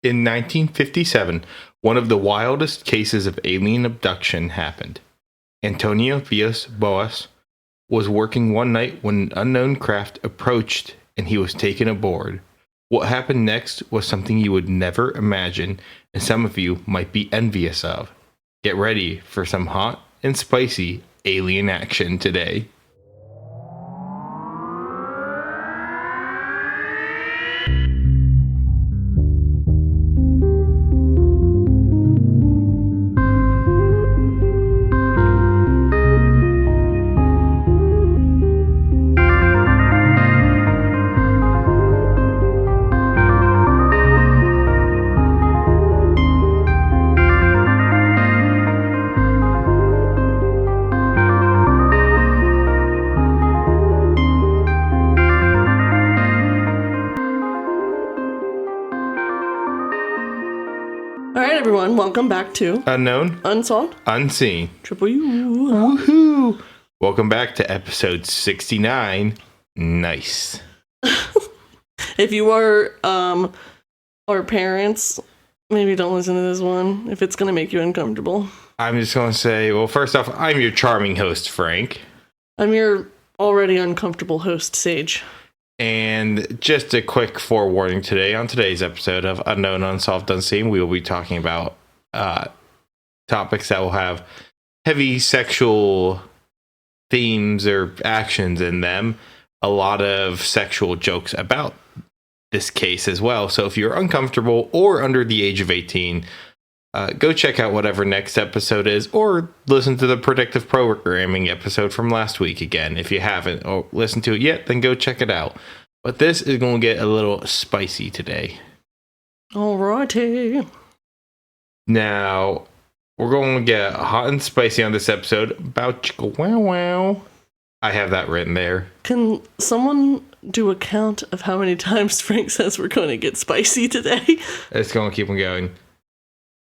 In 1957, one of the wildest cases of alien abduction happened. Antônio Vilas Boas was working one night when an unknown craft approached and he was taken aboard. What happened next was something you would never imagine, and some of you might be envious of. Get ready for some hot and spicy alien action today. Welcome back to Unknown, Unsolved, Unseen. Triple U. Woohoo! Welcome back to episode 69. Nice. If you are our parents, maybe don't listen to this one if it's going to make you uncomfortable. I'm just going to say, well, first off, I'm your charming host, Frank. I'm your already uncomfortable host, Sage. And just a quick forewarning today, on today's episode of Unknown, Unsolved, Unseen, we will be talking about topics that will have heavy sexual themes or actions in them. A lot of sexual jokes about this case as well. So if you're uncomfortable or under the age of 18, go check out whatever next episode is, or listen to the predictive programming episode from last week again. If you haven't or listened to it yet, then go check it out. But this is going to get a little spicy today. Alrighty. Now, we're going to get hot and spicy on this episode about Chicka Wow Wow. I have that written there. Can someone do a count of how many times Frank says we're going to get spicy today? It's going to keep on going.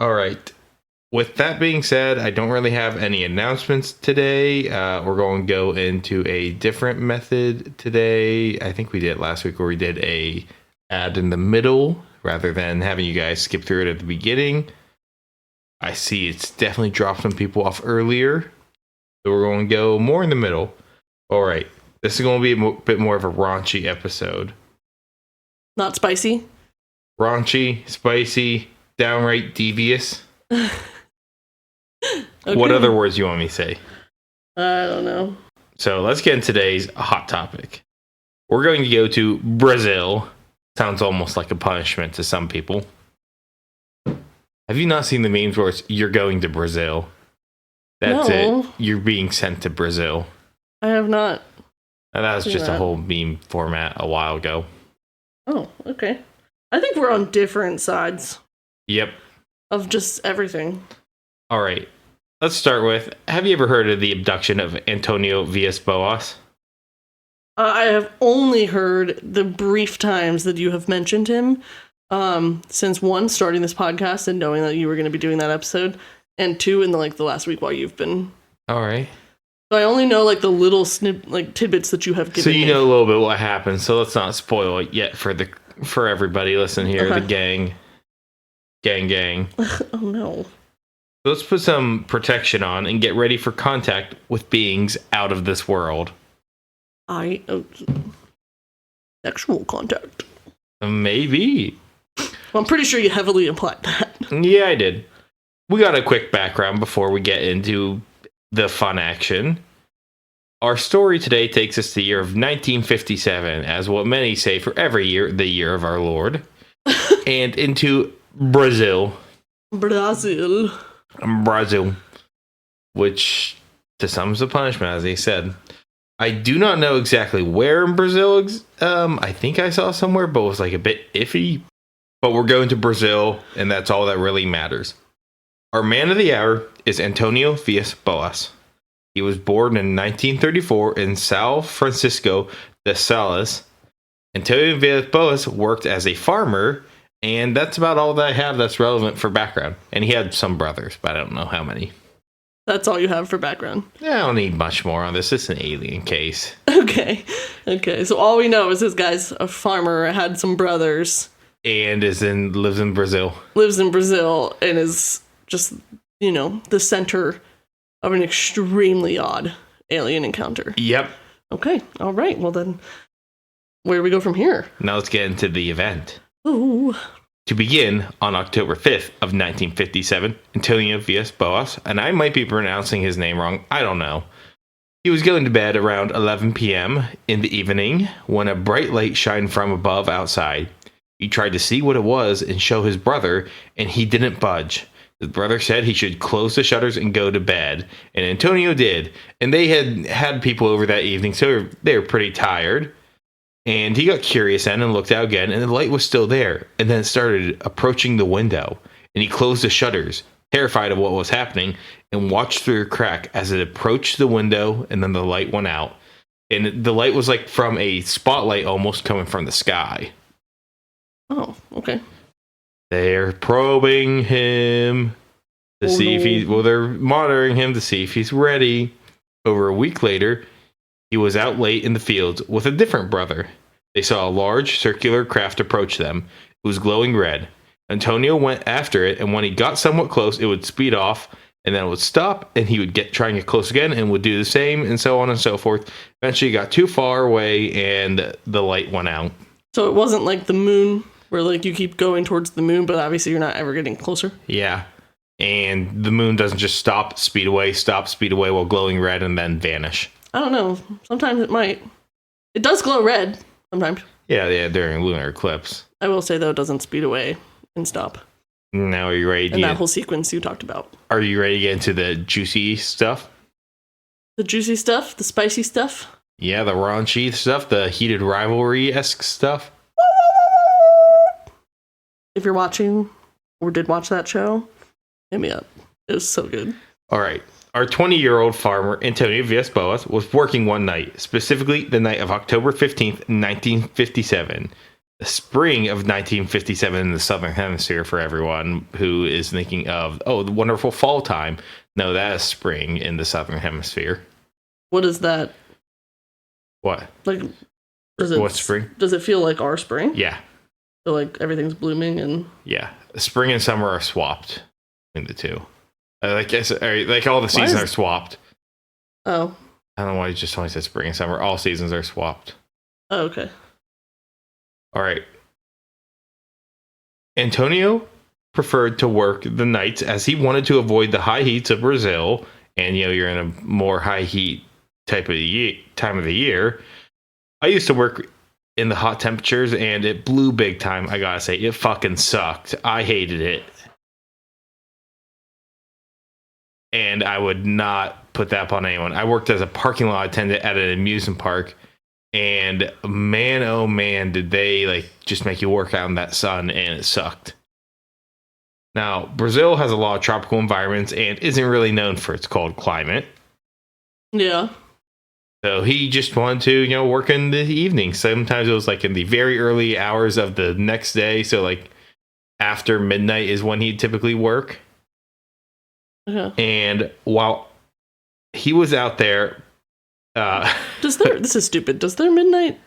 All right. With that being said, I don't really have any announcements today. We're going to go into a different method today. I think we did it last week where we did a ad in the middle rather than having you guys skip through it at the beginning. I see it's definitely dropped some people off earlier. So we're going to go more in the middle. All right. This is going to be a bit more of a raunchy episode. Not spicy? Raunchy, spicy, downright devious. Okay. What other words you want me to say? I don't know. So let's get into today's hot topic. We're going to go to Brazil. Sounds almost like a punishment to some people. Have you not seen the memes where it's, you're going to Brazil? That's No. it. You're being sent to Brazil. I have not. And that was seen just that. a whole meme format a while ago. Oh, okay. I think we're on different sides Yep. of just everything. All right. Let's start with, have you ever heard of the abduction of Antônio Vilas Boas? I have only heard the brief times that you have mentioned him since, one, starting this podcast and knowing that you were going to be doing that episode, and two, in the last week while you've been. All right. So I only know the little tidbits that you have given So you me. know a little bit what happened, so let's not spoil it yet for everybody. Listen here, Okay. the gang. Oh no. Let's put some protection on and get ready for contact with beings out of this world. Sexual contact. Maybe. Well, I'm pretty sure you heavily implied that. Yeah, I did. We got a quick background before we get into the fun action. Our story today takes us to the year of 1957, as what many say for every year, the year of our Lord, and into Brazil. Brazil. Which to some is a punishment, as they said. I do not know exactly where in Brazil. I think I saw somewhere, but it was a bit iffy. But we're going to Brazil, and that's all that really matters. Our man of the hour is Antônio Vilas Boas. He was born in 1934 in São Francisco de Sales. Antônio Vilas Boas worked as a farmer, and that's about all that I have that's relevant for background. And he had some brothers, but I don't know how many. That's all you have for background. I don't need much more on this. It's an alien case. Okay. So all we know is this guy's a farmer, had some brothers. And lives in Brazil. Lives in Brazil and is just, the center of an extremely odd alien encounter. Yep. Okay. All right. Well, then, where do we go from here? Now let's get into the event. Ooh. To begin, on October 5th of 1957, Antônio Vilas Boas, and I might be pronouncing his name wrong, I don't know. He was going to bed around 11 p.m. in the evening when a bright light shined from above outside. He tried to see what it was and show his brother, and he didn't budge. His brother said he should close the shutters and go to bed, and Antonio did. And they had people over that evening, so they were pretty tired. And he got curious then and looked out again, and the light was still there. And then it started approaching the window, and he closed the shutters, terrified of what was happening, and watched through a crack as it approached the window, and then the light went out. And the light was like from a spotlight almost coming from the sky. Oh, okay. They're probing him to see if they're monitoring him to see if he's ready. Over a week later, he was out late in the fields with a different brother. They saw a large circular craft approach them. It was glowing red. Antonio went after it, and when he got somewhat close, it would speed off, and then it would stop, and he would try and get close again, and would do the same, and so on and so forth. Eventually, he got too far away, and the light went out. So it wasn't like the moon, where like you keep going towards the moon, but obviously you're not ever getting closer? Yeah. And the moon doesn't just stop, speed away, while glowing red, and then vanish. I don't know. Sometimes it might. It does glow red sometimes. Yeah, during lunar eclipse. I will say, though, it doesn't speed away and stop. Now, are you ready? And that whole sequence you talked about. Are you ready to get into the juicy stuff? The juicy stuff? The spicy stuff? Yeah, the raunchy stuff, the heated rivalry-esque stuff. If you're watching or did watch that show, hit me up. It was so good. All right. Our 20-year-old farmer, Antônio Vilas Boas, was working one night, specifically the night of October 15th, 1957. The spring of 1957 in the Southern Hemisphere for everyone who is thinking of, the wonderful fall time. No, that is spring in the Southern Hemisphere. What is that? What? Like, what's spring? Does it feel like our spring? Yeah. So, like, everything's blooming and... Yeah. Spring and summer are swapped between the two. Like all the seasons are swapped. Oh. I don't know why you just only said spring and summer. All seasons are swapped. Oh, okay. All right. Antonio preferred to work the nights as he wanted to avoid the high heats of Brazil. And, you're in a more high heat time of the year. I used to work in the hot temperatures, and it blew big time. I gotta say, it fucking sucked. I hated it. And I would not put that upon anyone. I worked as a parking lot attendant at an amusement park. And man, oh man, did they just make you work out in that sun, and it sucked. Now, Brazil has a lot of tropical environments and isn't really known for its cold climate. Yeah. So he just wanted to, work in the evening. Sometimes it was in the very early hours of the next day. So after midnight is when he'd typically work. Yeah. And while he was out there, this is stupid. Does their midnight?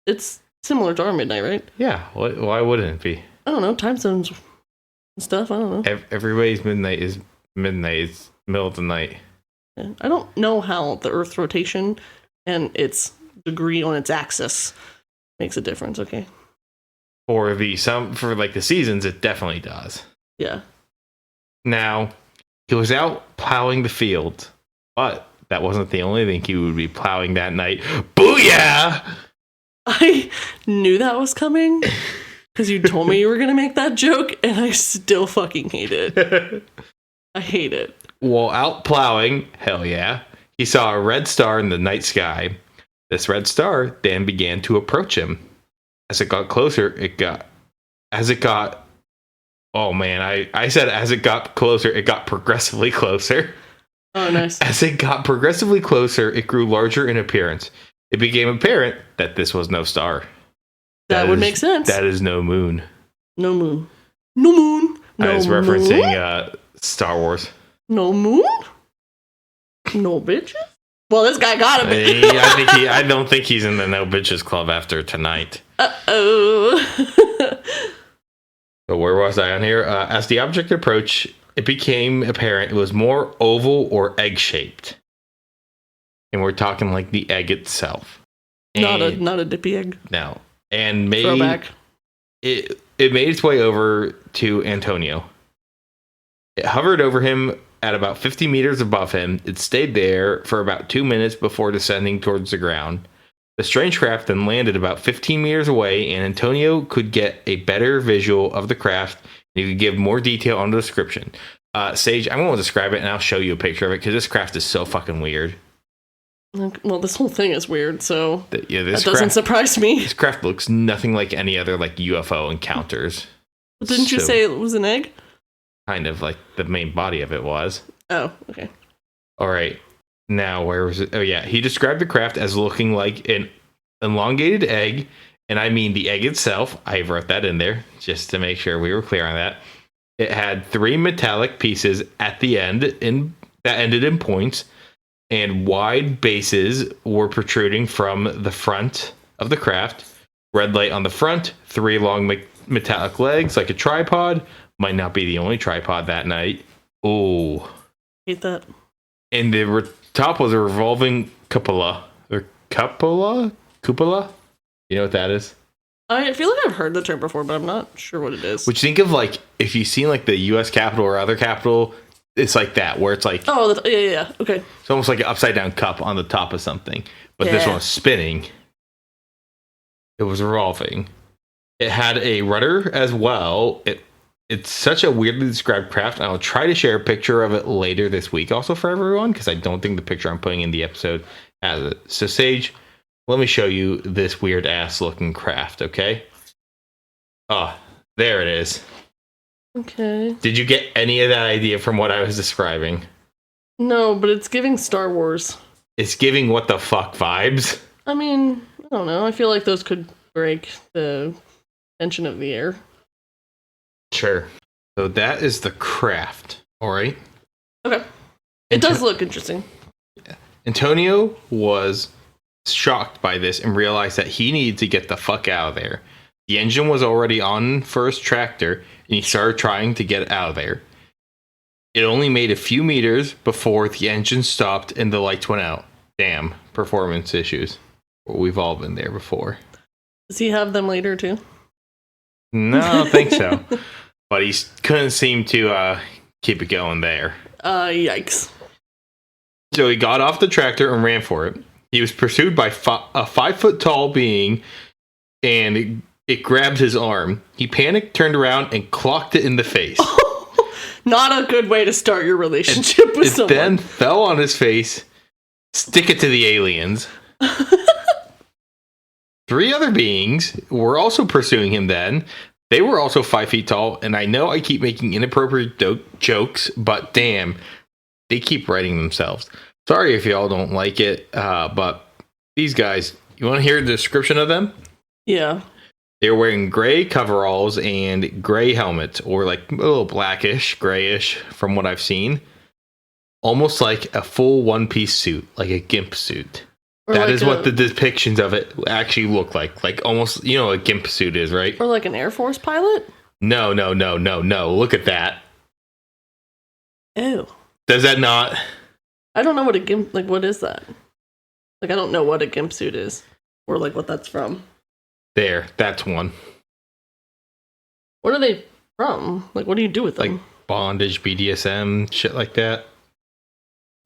It's similar to our midnight, right? Yeah. Why wouldn't it be? I don't know. Time zones and stuff. I don't know. Everybody's midnight is midnight. It's middle of the night. Yeah. I don't know how the Earth's rotation and its degree on its axis makes a difference. Okay. For the seasons, it definitely does. Yeah. Now, he was out plowing the field, but that wasn't the only thing he would be plowing that night. Booyah! I knew that was coming because you told me you were going to make that joke, and I still fucking hate it. I hate it. While out plowing, hell yeah, he saw a red star in the night sky. This red star then began to approach him. As it got closer, oh man, I said as it got closer, it got progressively closer. Oh, nice. As it got progressively closer, it grew larger in appearance. It became apparent that this was no star. That would make sense. That is no moon. No moon. No moon. No I was referencing Star Wars. No moon? No bitches? Well, this guy got a bitch. I don't think he's in the no bitches club after tonight. Uh-oh. So where was I on here? As the object approached, it became apparent it was more oval or egg-shaped. And we're talking like the egg itself. Not a dippy egg. No. And Throwback. It made its way over to Antônio. It hovered over him at about 50 meters above him. It stayed there for about 2 minutes before descending towards the ground. The strange craft then landed about 15 meters away, and Antônio could get a better visual of the craft. And he could give more detail on the description. Sage, I'm going to describe it, and I'll show you a picture of it, because this craft is so fucking weird. Well, this whole thing is weird, so This that doesn't surprise me. This craft looks nothing like any other like UFO encounters. But didn't you say it was an egg? Kind of like the main body of it was. Oh, okay. All right. Now, where was it? Oh, yeah. He described the craft as looking like an elongated egg, and I mean the egg itself. I wrote that in there just to make sure we were clear on that. It had 3 metallic pieces at the end that ended in points, and wide bases were protruding from the front of the craft. Red light on the front, 3 long metallic legs like a tripod. Might not be the only tripod that night. Oh. Hate that. And the top was a revolving cupola. Or cupola? You know what that is? I feel like I've heard the term before, but I'm not sure what it is. Which think of like, if you've seen like the U.S. Capitol or other Capitol, it's like that, where it's like... Oh, yeah, okay. It's almost like an upside-down cup on the top of something. But this one was spinning. It was revolving. It had a rudder as well. It's such a weirdly described craft. I'll try to share a picture of it later this week also for everyone, because I don't think the picture I'm putting in the episode has it. So, Sage, let me show you this weird-ass looking craft, okay? Oh, there it is. Okay. Did you get any of that idea from what I was describing? No, but it's giving Star Wars. It's giving what the fuck vibes. I mean, I don't know. I feel like those could break the tension of the air. Sure. So that is the craft. All right. Okay. It does look interesting. Yeah. Antônio was shocked by this and realized that he needed to get the fuck out of there. The engine was already on for his tractor, and he started trying to get out of there. It only made a few meters before the engine stopped and the lights went out. Damn, performance issues. We've all been there before. Does he have them later too? No, I don't think so. But he couldn't seem to keep it going there. Yikes. So he got off the tractor and ran for it. He was pursued by a 5-foot-tall being, and it grabbed his arm. He panicked, turned around, and clocked it in the face. Not a good way to start your relationship with someone. It then fell on his face. Stick it to the aliens. 3 other beings were also pursuing him then. They were also 5 feet tall, and I know I keep making inappropriate jokes, but damn, they keep writing themselves. Sorry if y'all don't like it, but these guys, you want to hear the description of them? Yeah. They were wearing gray coveralls and gray helmets, or like a little blackish, grayish from what I've seen. Almost like a full one-piece suit, like a GIMP suit. Or that like is what the depictions of it actually look like. Like almost, you know what a GIMP suit is, right? Or like an Air Force pilot? No. Look at that. Ew. Does that not? I don't know what a GIMP, like what is that? Like I don't know what a GIMP suit is. Or like what that's from. There, that's one. What are they from? Like what do you do with them? Like bondage, BDSM, shit like that.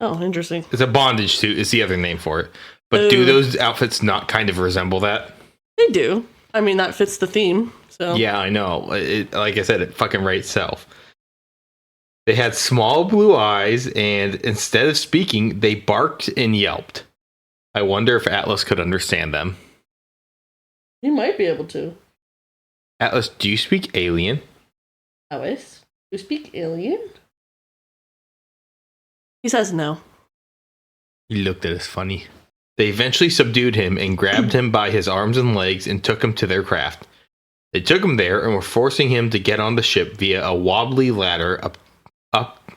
Oh, interesting. It's a bondage suit is the other name for it. But do those outfits not kind of resemble that? They do. I mean, that fits the theme. So yeah, I know. Like I said, it fucking writes itself. They had small blue eyes, and instead of speaking, they barked and yelped. I wonder if Atlas could understand them. You might be able to. Atlas, do you speak alien? Atlas, do you speak alien? He says no. He looked at us funny. They eventually subdued him and grabbed him by his arms and legs and took him to their craft. They took him there and were forcing him to get on the ship via a wobbly ladder up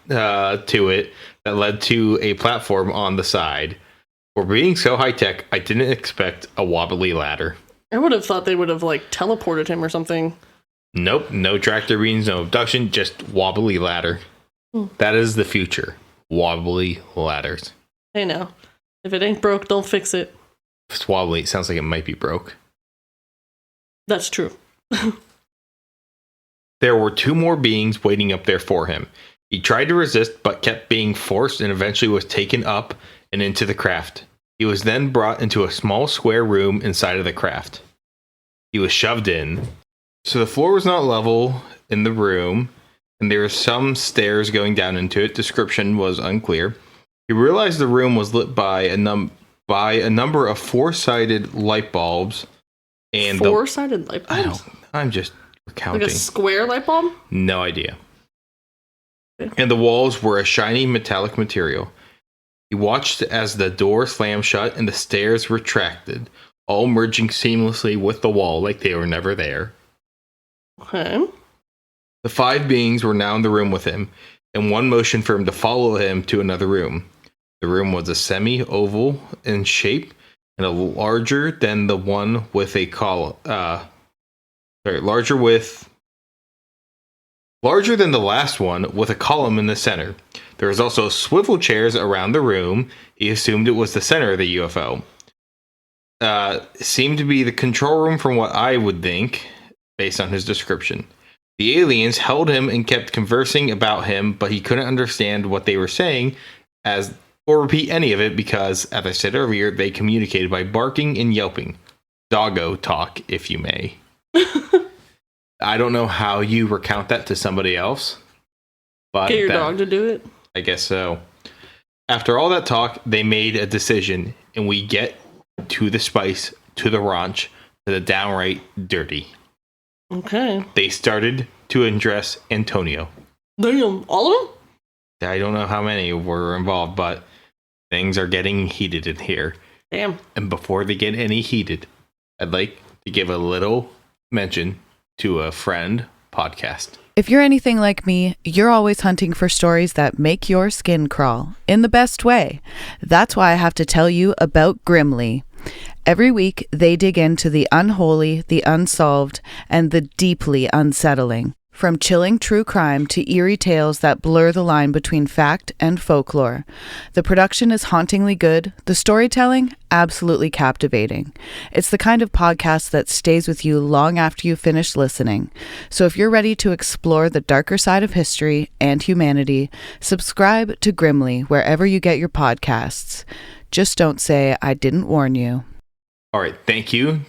to it that led to a platform on the side. For being so high-tech, I didn't expect a wobbly ladder. I would have thought they would have, like, teleported him or something. Nope, no tractor beams, no abduction, just wobbly ladder. That is the future. Wobbly ladders. Hey now, if it ain't broke, don't fix it. If it's wobbly, it sounds like it might be broke. That's true. There were 2 more beings waiting up there for him. He tried to resist, but kept being forced and eventually was taken up and into the craft. He was then brought into a small square room inside of the craft. He was shoved in. So the floor was not level in the room, and there were some stairs going down into it. Description was unclear. He realized the room was lit by a number of 4-sided light bulbs. And 4-sided light bulbs? I'm just recounting. Like a square light bulb? No idea. Okay. And the walls were a shiny metallic material. He watched as the door slammed shut and the stairs retracted, all merging seamlessly with the wall like they were never there. Okay. The 5 beings were now in the room with him, and one motioned for him to follow him to another room. The room was a semi-oval in shape and larger than the one with a column. Larger than the last one with a column in the center. There was also swivel chairs around the room. He assumed it was the center of the UFO. Seemed to be the control room from what I would think, based on his description. The aliens held him and kept conversing about him, but he couldn't understand what they were saying or repeat any of it because, as I said earlier, they communicated by barking and yelping. Doggo talk, if you may. I don't know how you recount that to somebody else. But get your dog to do it? I guess so. After all that talk, they made a decision, and we get to the spice, to the raunch, to the downright dirty. Okay. They started to undress Antônio. Damn, all of them? I don't know how many were involved, but things are getting heated in here. Damn. And before they get any heated, I'd like to give a little mention to a friend podcast. If you're anything like me, you're always hunting for stories that make your skin crawl in the best way. That's why I have to tell you about Grimly. Every week, they dig into the unholy, the unsolved, and the deeply unsettling. From chilling true crime to eerie tales that blur the line between fact and folklore. The production is hauntingly good, the storytelling, absolutely captivating. It's the kind of podcast that stays with you long after you finish listening. So if you're ready to explore the darker side of history and humanity, subscribe to Grimly wherever you get your podcasts. Just don't say I didn't warn you. All right, thank you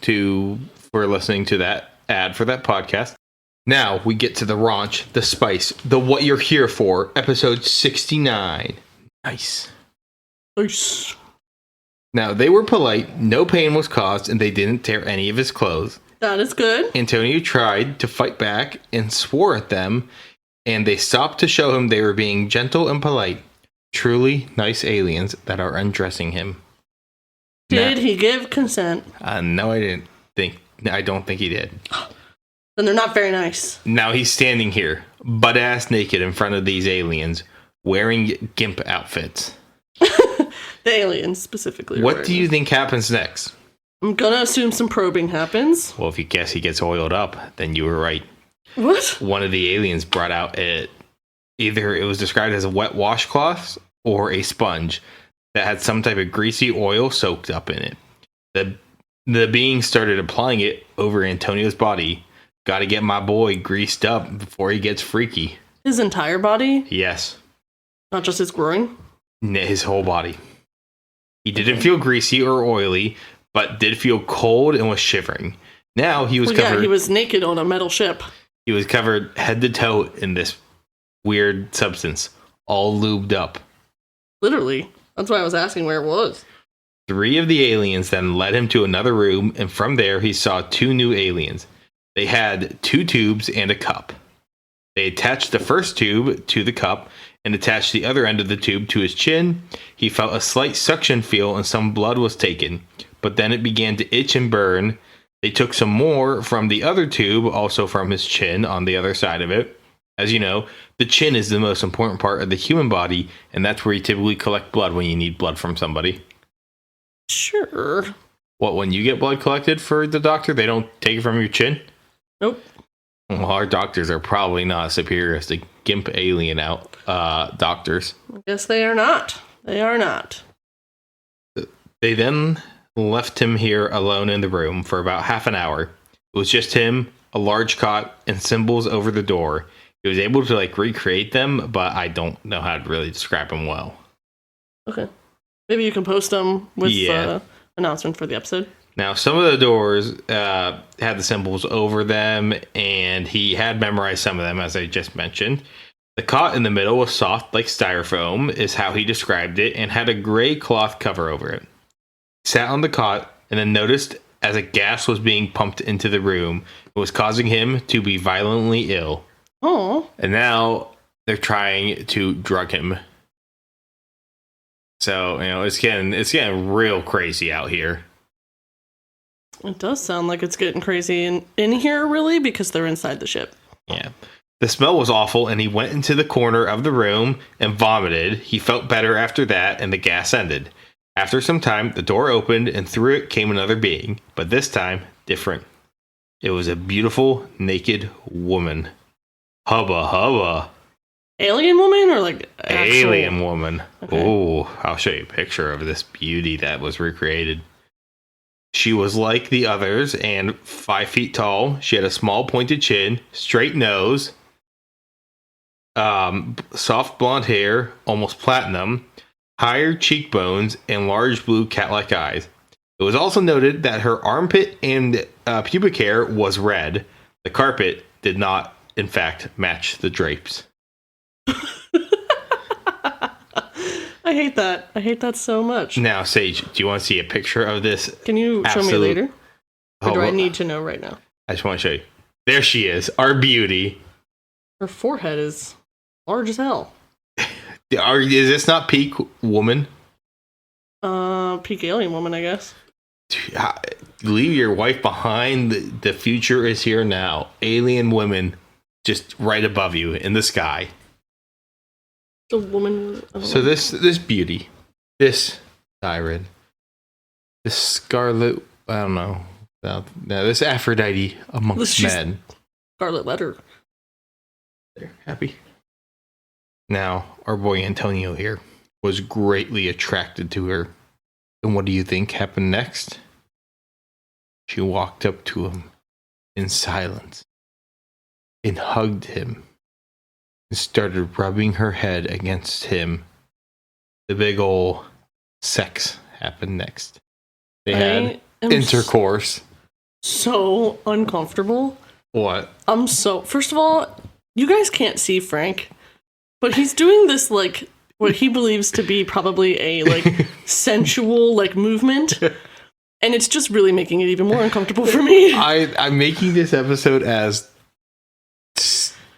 for listening to that ad for that podcast. Now we get to the raunch, the spice, the what you're here for, episode 69. Nice. Nice. Now, they were polite, no pain was caused, and they didn't tear any of his clothes. That is good. Antônio tried to fight back and swore at them, and they stopped to show him they were being gentle and polite. Truly nice aliens that are undressing him. Did he give consent? No, I don't think he did. Then they're not very nice. Now he's standing here, butt-ass naked in front of these aliens, wearing gimp outfits. The aliens, specifically. What do you think happens next? I'm gonna assume some probing happens. Well, if you guess he gets oiled up, then you were right. What? One of the aliens brought out either it was described as a wet washcloth or a sponge that had some type of greasy oil soaked up in it. The being started applying it over Antônio's body. Got to get my boy greased up before he gets freaky. His entire body? Yes. Not just his groin? His whole body. He didn't feel greasy or oily, but did feel cold and was shivering. Now he was covered. Yeah, he was naked on a metal ship. He was covered head to toe in this weird substance, all lubed up. Literally. That's why I was asking where it was. 3 of the aliens then led him to another room, and from there he saw 2 new aliens. They had 2 tubes and a cup. They attached the first tube to the cup and attached the other end of the tube to his chin. He felt a slight suction feel and some blood was taken, but then it began to itch and burn. They took some more from the other tube, also from his chin on the other side of it. As you know, the chin is the most important part of the human body, and that's where you typically collect blood when you need blood from somebody. Sure. What, when you get blood collected for the doctor, they don't take it from your chin? Nope. Well, our doctors are probably not as superior as the gimp alien out doctors. I guess they are not. They are not. They then left him here alone in the room for about half an hour. It was just him, a large cot, and symbols over the door. He was able to recreate them, but I don't know how to really describe them well. Okay. Maybe you can post them with the announcement for the episode. Now, some of the doors had the symbols over them, and he had memorized some of them, as I just mentioned. The cot in the middle was soft like styrofoam, is how he described it, and had a gray cloth cover over it. He sat on the cot, and then noticed as a gas was being pumped into the room, it was causing him to be violently ill. Oh. And now they're trying to drug him. So, it's getting real crazy out here. It does sound like it's getting crazy in here, really, because they're inside the ship. Yeah. The smell was awful, and he went into the corner of the room and vomited. He felt better after that, and the gas ended. After some time, the door opened, and through it came another being, but this time, different. It was a beautiful, naked woman. Hubba hubba. Alien woman or actual? Alien woman. Okay. Oh, I'll show you a picture of this beauty that was recreated. She was like the others and 5 feet tall. She had a small pointed chin, straight nose, soft blonde hair, almost platinum, higher cheekbones, and large blue cat-like eyes. It was also noted that her armpit and pubic hair was red. The carpet did not, in fact, match the drapes. I hate that. I hate that so much. Now, Sage, do you want to see a picture of this? Can you show me later? Or do I well, need to know right now? I just want to show you. There she is, our beauty. Her forehead is large as hell. Is this not peak woman? Peak alien woman, I guess. Leave your wife behind. The future is here now. Alien women just right above you in the sky. The woman. So this beauty, this siren, this scarlet, I don't know. Now this Aphrodite amongst men. Scarlet letter. They're happy. Now, our boy Antonio here was greatly attracted to her. And what do you think happened next? She walked up to him in silence and hugged him and started rubbing her head against him. The big ol' sex happened next. They had intercourse. So uncomfortable. What? First of all, you guys can't see Frank, but he's doing this what he believes to be probably a sensual movement, and it's just really making it even more uncomfortable for me. I'm making this episode as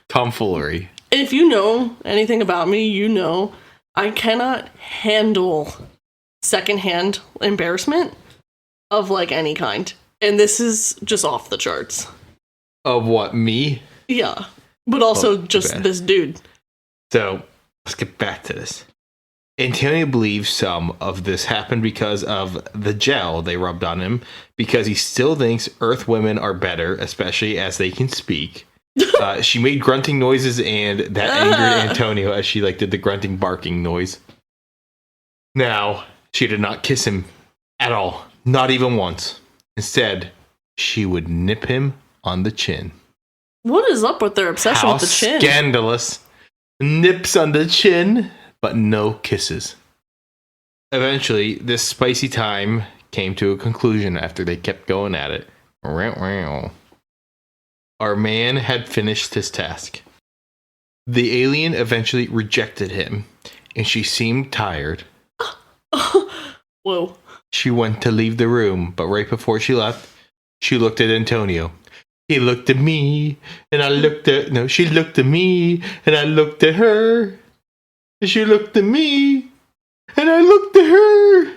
tomfoolery. If you know anything about me, you know I cannot handle secondhand embarrassment of any kind, and this is just off the charts. Of what, me? Yeah, but also just this dude. So let's get back to this. Antonio believes some of this happened because of the gel they rubbed on him, because he still thinks Earth women are better, especially as they can speak. She made grunting noises, and that angered Antonio as she did the grunting barking noise. Now, she did not kiss him at all, not even once. Instead, she would nip him on the chin. What is up with their obsession with the chin? Scandalous. Nips on the chin, but no kisses. Eventually, this spicy time came to a conclusion after they kept going at it. Our man had finished his task. The alien eventually rejected him, and she seemed tired. Whoa. She went to leave the room, but right before she left, she looked at Antonio. He looked at me, and I looked at... No, she looked at me, and I looked at her. And she looked at me, and I looked at her.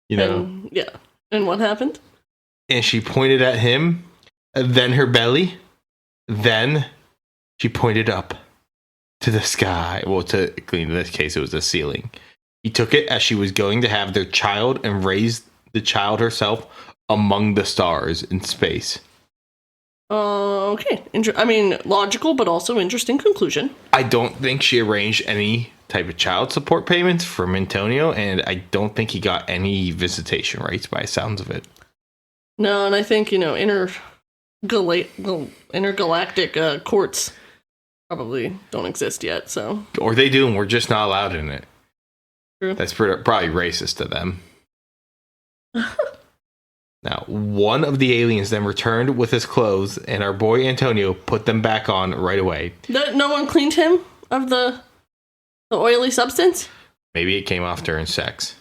Yeah. And what happened? And she pointed at him, then her belly. Then she pointed up to the sky. Well, in this case, it was the ceiling. He took it as she was going to have their child and raised the child herself among the stars in space. Okay. Logical, but also interesting conclusion. I don't think she arranged any type of child support payments from Antonio, and I don't think he got any visitation rights by the sounds of it. No, and I think, intergalactic courts probably don't exist yet, so. Or they do, and we're just not allowed in it. True. That's probably racist to them. Now, one of the aliens then returned with his clothes, and our boy Antonio put them back on right away. No one cleaned him of the oily substance? Maybe it came off during sex.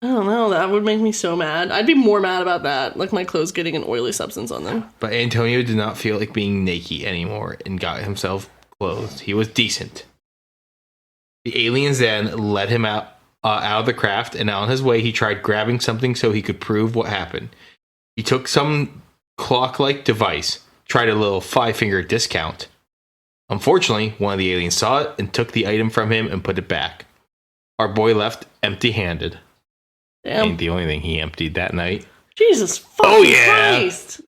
I don't know. That would make me so mad. I'd be more mad about that, like my clothes getting an oily substance on them. But Antonio did not feel like being naked anymore and got himself clothed. He was decent. The aliens then led him out of the craft, and on his way, he tried grabbing something so he could prove what happened. He took some clock-like device, tried a little 5-finger discount. Unfortunately, one of the aliens saw it and took the item from him and put it back. Our boy left empty-handed. Damn. Ain't the only thing he emptied that night. Jesus fucking Christ.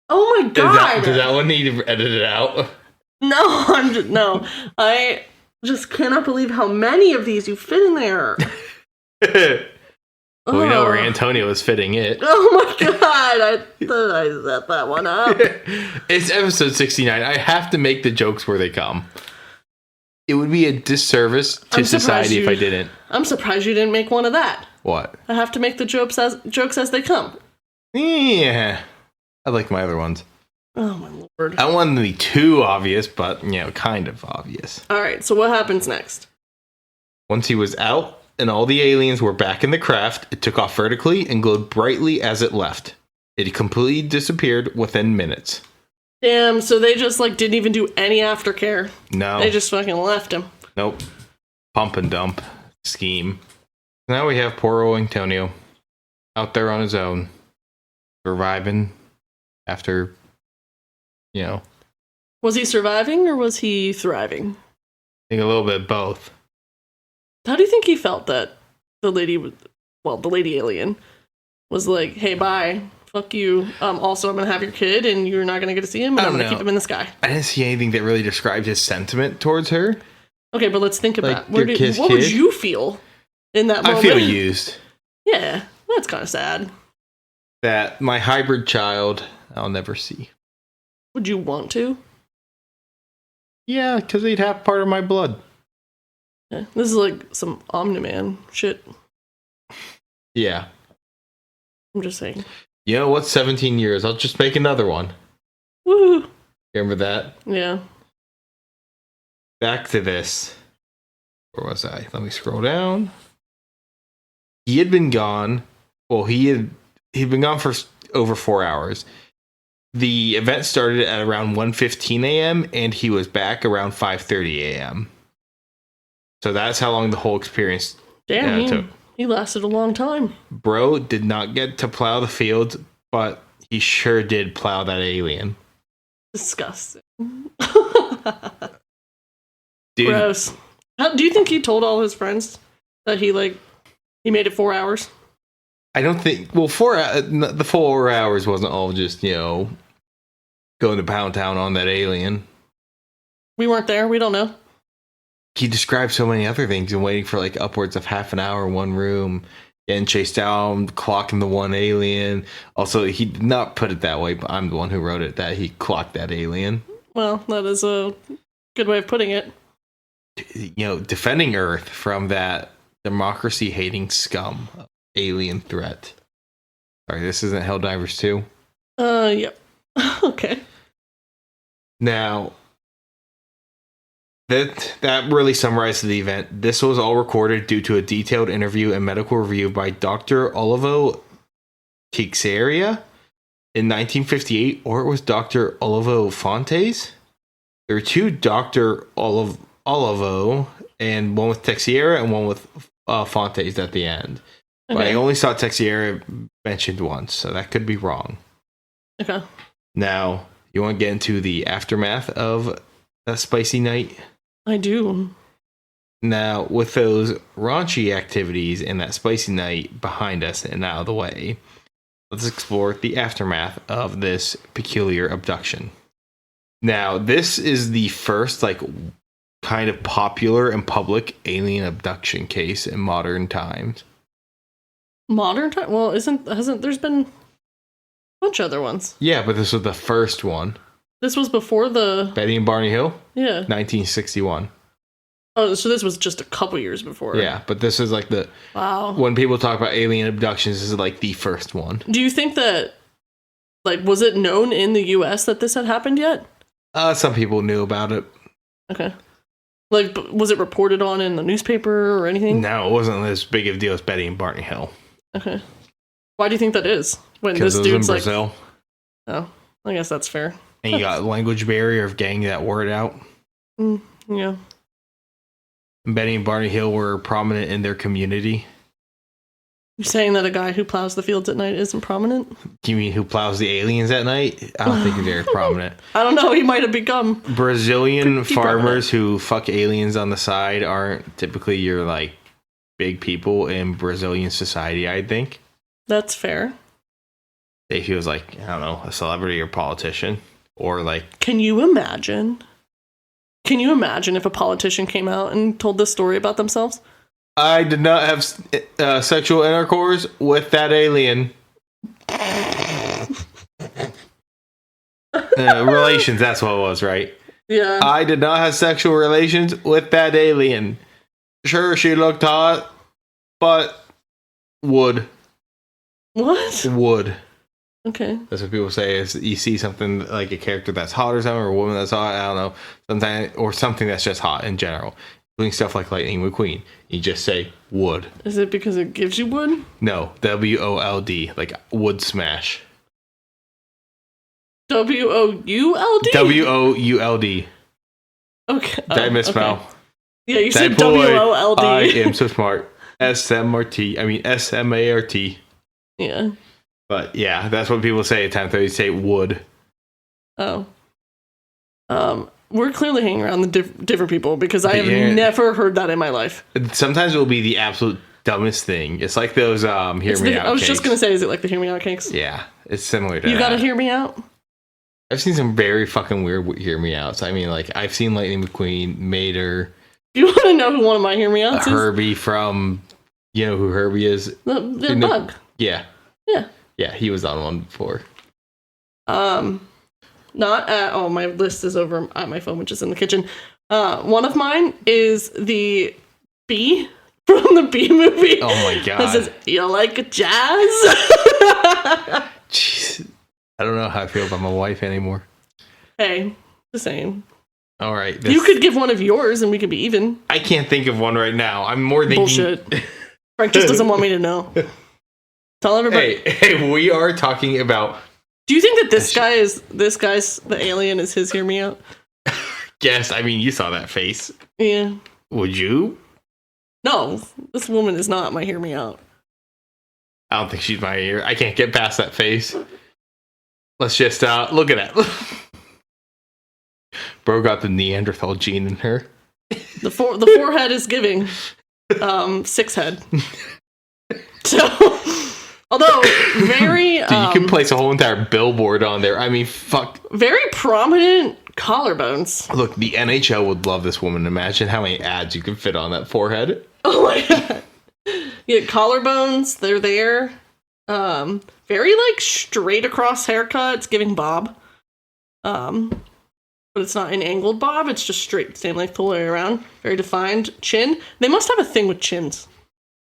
Oh my God. Does that one need to edit it out? No, no. I just cannot believe how many of these you fit in there. We know where Antonio is fitting it. Oh my God. I thought I set that one up. It's episode 69. I have to make the jokes where they come. It would be a disservice to society if I didn't. I'm surprised you didn't make one of that. What? I have to make the jokes as they come. Yeah. I like my other ones. Oh my Lord. I don't want them to be too obvious, but, kind of obvious. All right, so what happens next? Once he was out and all the aliens were back in the craft, it took off vertically and glowed brightly as it left. It completely disappeared within minutes. Damn, so they just didn't even do any aftercare. No. They just fucking left him. Nope. Pump and dump scheme. Now we have poor old Antonio out there on his own, surviving after, Was he surviving or was he thriving? I think a little bit of both. How do you think he felt that the lady alien was like, hey, bye, fuck you. Also, I'm going to have your kid and you're not going to get to see him and I'm going to keep him in the sky. I didn't see anything that really described his sentiment towards her. Okay, but let's think about what would kid? you feel in that moment? I feel used. Yeah, that's kind of sad. That my hybrid child, I'll never see. Would you want to? Yeah, because he'd have part of my blood. Yeah, this is like some Omni-Man shit. Yeah. I'm just saying. You know what? 17 years. I'll just make another one. Woo! Remember that? Yeah. Back to this. Where was I? Let me scroll down. He had been gone. Well, he'd been gone for over 4 hours. The event started at around 1:15 a.m. and he was back around 5:30 a.m. So that's how long the whole experience took. He lasted a long time. Bro did not get to plow the fields, but he sure did plow that alien. Disgusting. Dude, gross. Do you think he told all his friends that he made it 4 hours? I don't think. Well, the 4 hours wasn't all just going to Pound Town on that alien. We weren't there. We don't know. He described so many other things and waiting for upwards of half an hour in one room, getting chased down, clocking the one alien. Also, he did not put it that way, but I'm the one who wrote it, that he clocked that alien. Well, that is a good way of putting it. Defending Earth from that democracy-hating scum alien threat. Sorry, this isn't Helldivers 2? Yep. Okay. Now, that really summarizes the event. This was all recorded due to a detailed interview and medical review by Dr. Olivo Teixeira in 1958, or it was Dr. Olivo Fontes. There were two Dr. Olivo, and one with Teixeira and one with Fontes at the end. Okay. But I only saw Teixeira mentioned once, so that could be wrong. Okay. Now, you want to get into the aftermath of that spicy night? I do. Now, with those raunchy activities and that spicy night behind us and out of the way, let's explore the aftermath of this peculiar abduction. Now, this is the first, like, kind of popular and public alien abduction case in modern times. Modern time? Well, hasn't there's been a bunch of other ones. Yeah, but this was the first one. This was before the Betty and Barney Hill? Yeah. 1961. Oh, so this was just a couple years before. Yeah, but this is like the... Wow. When people talk about alien abductions, this is like the first one. Do you think that, like, was it known in the U.S. that this had happened yet? Some people knew about it. Okay. Like, was it reported on in the newspaper or anything? No, it wasn't as big of a deal as Betty and Barney Hill. Okay. Why do you think that is? When Because this it was in dude's like... Brazil. Oh, I guess that's fair. And you got language barrier of getting that word out. Yeah. Betty and Barney Hill were prominent in their community. You're saying that a guy who plows the fields at night isn't prominent? Do you mean who plows the aliens at night? I don't think he's very prominent. I don't know. He might have become Brazilian pretty farmers who fuck aliens on the side aren't typically your, like, big people in Brazilian society, I think. That's fair. If he was, like, I don't know, a celebrity or politician. Or, like... Can you imagine? Can you imagine if a politician came out and told this story about themselves? I did not have sexual intercourse with that alien. Relations, that's what it was, right? Yeah. I did not have sexual relations with that alien. Sure, she looked hot, but would. What? Would. Okay. That's what people say is you see something like a character that's hot or something, or a woman that's hot, I don't know, sometimes, or something that's just hot in general. Doing stuff like Lightning McQueen. You just say would. Is it because it gives you wood? No, WOLD, like wood smash. WOULD? WOULD. Okay. Did I misspell? Okay. Yeah, you said Boy, WOLD. I am so smart. SMART. Yeah. But yeah, that's what people say at times. They say would. Oh. We're clearly hanging around the different people because I have never heard that in my life. Sometimes it will be the absolute dumbest thing. It's like those hear me out. I was cakes. just gonna say, is it like the hear me out cakes? Yeah, it's similar to You that. gotta hear me out. I've seen some very fucking weird hear me outs. I mean, like I've seen Lightning McQueen, Mater. Do you want to know who one of my hear me outs is? Herbie from, you know who Herbie is? The bug. Yeah. Yeah. Yeah, he was on one before. Not at, oh, my list is over at my phone, which is in the kitchen. One of mine is the bee from the Bee Movie. Oh my god. That says, you like jazz? Jeez. I don't know how I feel about my wife anymore. Hey, the same. All right. You could give one of yours and we could be even. I can't think of one right now. I'm more thinking... Bullshit. Frank just doesn't want me to know. Tell everybody. Hey, we are talking about... Do you think that this guy's the alien is his hear me out? Yes, I mean, you saw that face. Yeah. Would you? No, this woman is not my hear me out. I don't think she's my ear. I can't get past that face. Let's just look at that. Bro got the Neanderthal gene in her. The forehead is giving 6 head. So, although very Dude, you can place a whole entire billboard on there. I mean, fuck. Very prominent collarbones. Look, the NHL would love this woman. Imagine how many ads you could fit on that forehead. Oh my god. Yeah, collarbones, they're there. Very like straight across haircut. It's giving bob. But it's not an angled bob, it's just straight, same length the whole way around. Very defined chin. They must have a thing with chins.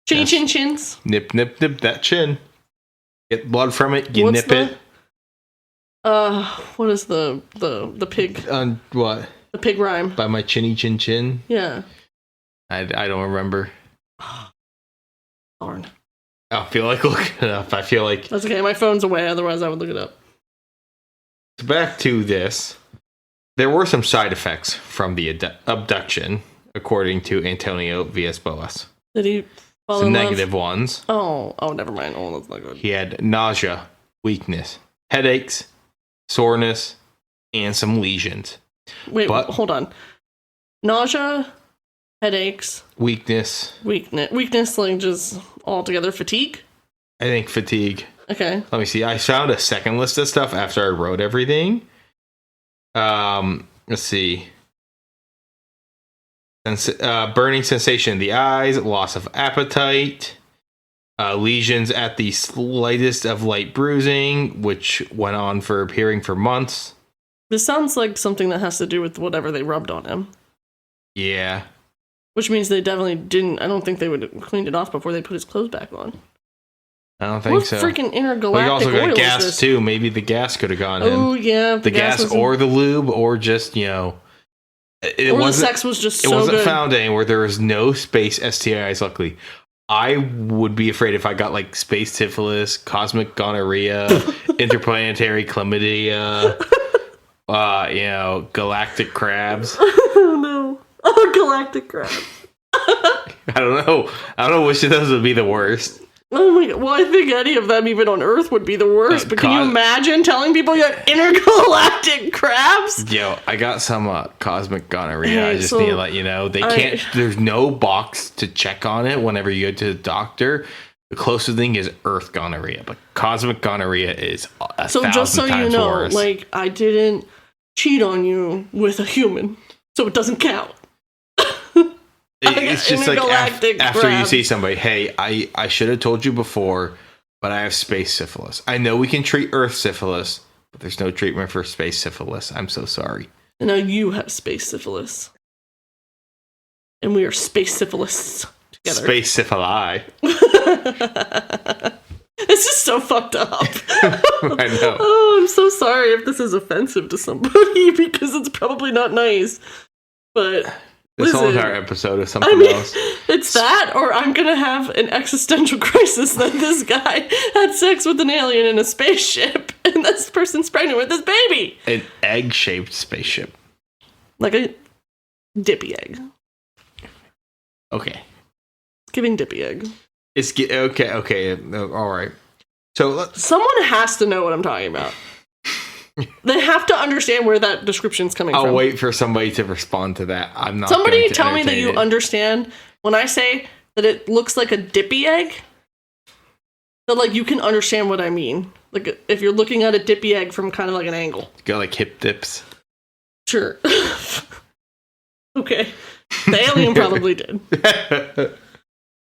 Chinny chin chins. Nip, nip, nip that chin. Get blood from it, you nip it. What is the pig? On what? The pig rhyme. By my chinny chin chin? Yeah. I don't remember. Darn. I feel like looking it up. I feel like... That's okay, my phone's away, otherwise I would look it up. Back to this. There were some side effects from the abduction, according to Antônio Vilas Boas. Did he fall Some in love? negative ones. Oh, never mind. Oh, that's not good. He had nausea, weakness, headaches, soreness, and some lesions. Wait, hold on. Nausea, headaches, weakness, like just altogether fatigue? I think fatigue. Okay. Let me see. I found a second list of stuff after I wrote everything. Let's see. Burning sensation in the eyes, loss of appetite, lesions at the slightest of light bruising, which went on for appearing for months. This sounds like something that has to do with whatever they rubbed on him. Yeah. Which means they definitely didn't. I don't think they would have cleaned it off before they put his clothes back on. I don't think so. What freaking intergalactic also got oil gas is this? too. Maybe the gas could have gone in. Oh yeah, the gas or the lube, or just the sex was just so good. It wasn't found anywhere. There was no space STIs. Luckily, I would be afraid if I got like space syphilis, cosmic gonorrhea, interplanetary chlamydia, galactic crabs. Oh no! Oh, galactic crabs. I don't know which of those would be the worst. Oh my god. Well, I think any of them, even on Earth, would be the worst. But can you imagine telling people you have intergalactic crabs? Yo, I got some cosmic gonorrhea. I just need to let you know. There's no box to check on it whenever you go to the doctor. The closest thing is Earth gonorrhea, but cosmic gonorrhea is a so thousand just so times you know, worse. like, I didn't cheat on you with a human, so it doesn't count. It's just like after crabs. you see somebody, hey, I should have told you before, but I have space syphilis. I know we can treat Earth syphilis, but there's no treatment for space syphilis. I'm so sorry. And now you have space syphilis. And we are space syphilists together. Space syphili. This is so fucked up. I know. Oh, I'm so sorry if this is offensive to somebody, because it's probably not nice. But this whole entire episode is something else. It's that, or I'm gonna have an existential crisis that this guy had sex with an alien in a spaceship, and this person's pregnant with his baby. An egg-shaped spaceship. Like a dippy egg. Okay. It's giving dippy egg. Okay, all right. So someone has to know what I'm talking about. They have to understand where that description's coming from. I'll wait for somebody to respond to that. I'm not. Somebody tell me that you understand when I say that it looks like a dippy egg. That like you can understand what I mean. Like if you're looking at a dippy egg from kind of like an angle. Go like hip dips. Sure. Okay. The alien probably did.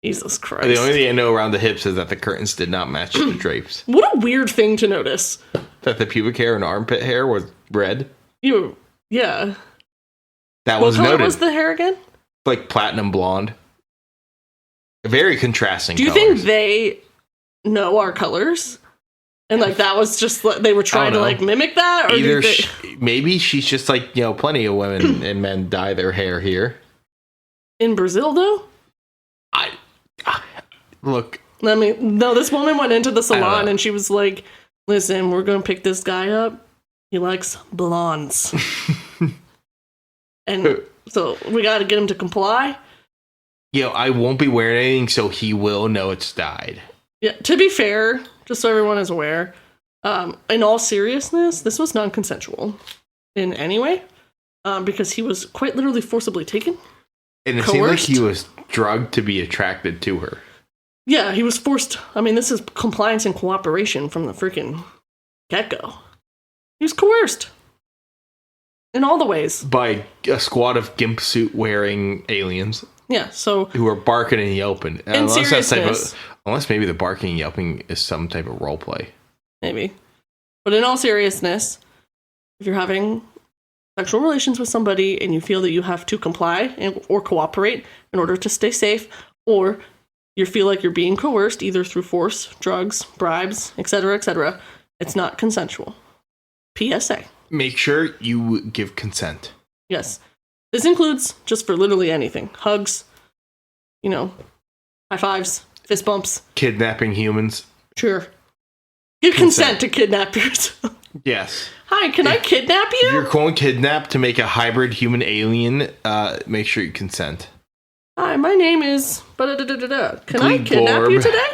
Jesus Christ. The only thing I know around the hips is that the curtains did not match the drapes. What a weird thing to notice. That the pubic hair and armpit hair was red. Yeah. That was noted. What color was the hair again? Like platinum blonde. Very contrasting. Do you think they know our colors? And like that was just they were trying to like mimic that, or either maybe she's just like plenty of women and men dye their hair here in Brazil though. Look. No, this woman went into the salon and she was like, "Listen, we're gonna pick this guy up. He likes blondes, and so we got to get him to comply." I won't be wearing anything, so he will know it's dyed. Yeah. To be fair, just so everyone is aware, in all seriousness, this was non-consensual in any way, because he was quite literally forcibly taken. And it seemed like he was drugged to be attracted to her. Yeah, he was forced. I mean, this is compliance and cooperation from the freaking get-go. He was coerced. In all the ways. By a squad of gimp suit wearing aliens. Yeah, so... Who are barking and yelping. In seriousness. Unless maybe the barking and yelping is some type of role play. Maybe. But in all seriousness, if you're having sexual relations with somebody and you feel that you have to comply or cooperate in order to stay safe, or you feel like you're being coerced either through force, drugs, bribes, etc., it's not consensual. PSA. Make sure you give consent. Yes. This includes just for literally anything. Hugs, high fives, fist bumps. Kidnapping humans. Sure. Give consent to kidnap yourself. Yes. Hi, can I kidnap you? If you're going kidnap to make a hybrid human alien, make sure you consent. Hi, my name is... Can I kidnap you today?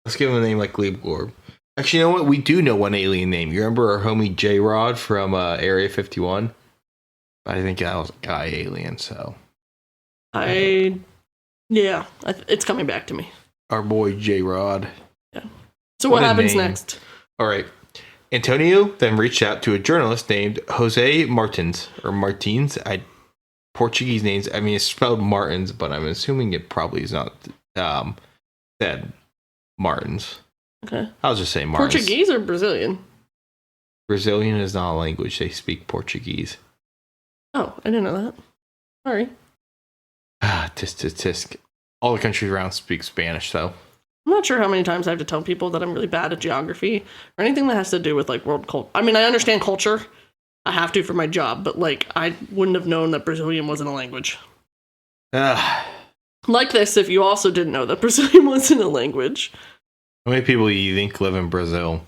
Let's give him a name like Glebe Gorb. Actually, you know what? We do know one alien name. You remember our homie J-Rod from Area 51? I think that was a guy alien, so... Yeah, it's coming back to me. Our boy J-Rod. Yeah. So what happens next? All right. Antônio then reached out to a journalist named Jose Martins, or Martins. Portuguese names. I mean, it's spelled Martins, but I'm assuming it probably is not said Martins. Okay. I'll just say Martins. Portuguese or Brazilian? Brazilian is not a language. They speak Portuguese. Oh, I didn't know that. Sorry. Tisk. All the countries around speak Spanish, though. I'm not sure how many times I have to tell people that I'm really bad at geography or anything that has to do with like world culture. I mean, I understand culture. I have to for my job, but like I wouldn't have known that Brazilian wasn't a language. Like this, if you also didn't know that Brazilian wasn't a language. How many people do you think live in Brazil?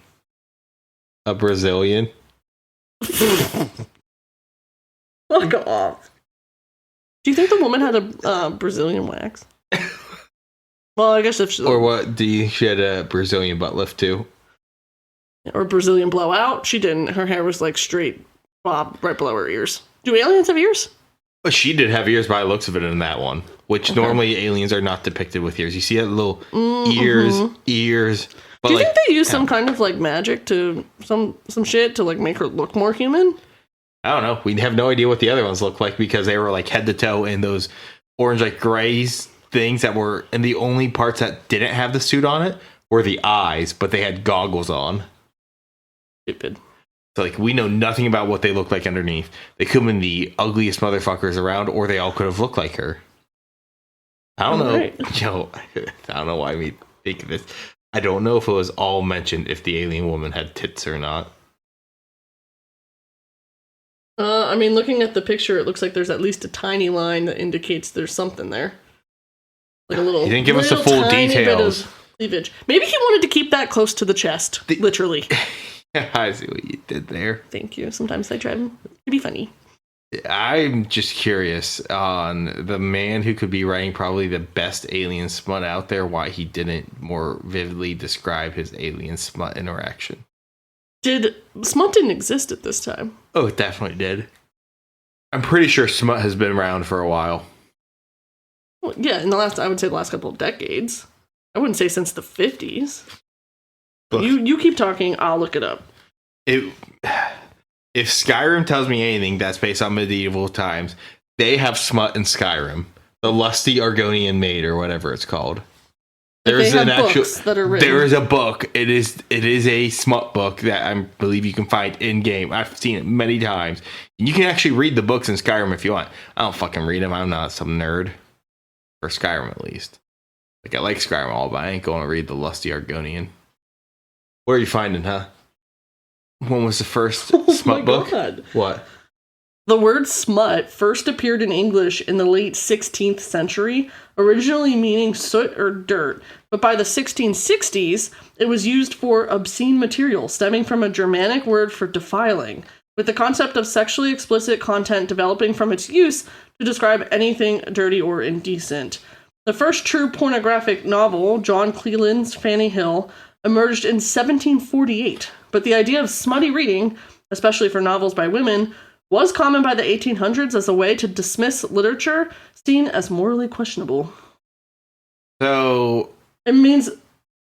A Brazilian? Fuck off. Do you think the woman had a Brazilian wax? Well, I guess if she... Or what? Do you she had a Brazilian butt lift too? Or Brazilian blowout? She didn't. Her hair was like straight bob right below her ears. Do aliens have ears? Well, she did have ears by the looks of it in that one. Which normally aliens are not depicted with ears. You see that little ears. But do you think they use some kind of like magic to some shit to like make her look more human? I don't know. We have no idea what the other ones look like because they were like head to toe in those orange like grays things that were, and the only parts that didn't have the suit on it were the eyes, but they had goggles on. Stupid. So like we know nothing about what they look like underneath. They could have been the ugliest motherfuckers around, or they all could have looked like her. I don't know. Right. Yo, I don't know why we think of this. I don't know if it was all mentioned if the alien woman had tits or not. I mean, looking at the picture, it looks like there's at least a tiny line that indicates there's something there. Like a little. He didn't give us the full details. Bit of cleavage. Maybe he wanted to keep that close to the chest, literally. I see what you did there. Thank you. Sometimes they try to be funny. I'm just curious on the man who could be writing probably the best alien smut out there, why he didn't more vividly describe his alien smut interaction. Smut didn't exist at this time? Oh, it definitely did. I'm pretty sure smut has been around for a while. Well, yeah, I would say the last couple of decades. I wouldn't say since the 50s. Look, you keep talking, I'll look it up. If Skyrim tells me anything that's based on medieval times, they have smut in Skyrim. The Lusty Argonian Maid, or whatever it's called. There's an actual books that are written. There is a book. It is a smut book that I believe you can find in game. I've seen it many times. And you can actually read the books in Skyrim if you want. I don't fucking read them. I'm not some nerd. For Skyrim, at least. Like I like Skyrim all, but I ain't going to read the Lusty Argonian. What are you finding, huh? When was the first smut book? God. What? The word smut first appeared in English in the late 16th century, originally meaning soot or dirt, but by the 1660s, it was used for obscene material, stemming from a Germanic word for defiling, with the concept of sexually explicit content developing from its use to describe anything dirty or indecent. The first true pornographic novel, John Cleland's Fanny Hill, emerged in 1748, but the idea of smutty reading, especially for novels by women, was common by the 1800s as a way to dismiss literature seen as morally questionable. So it means,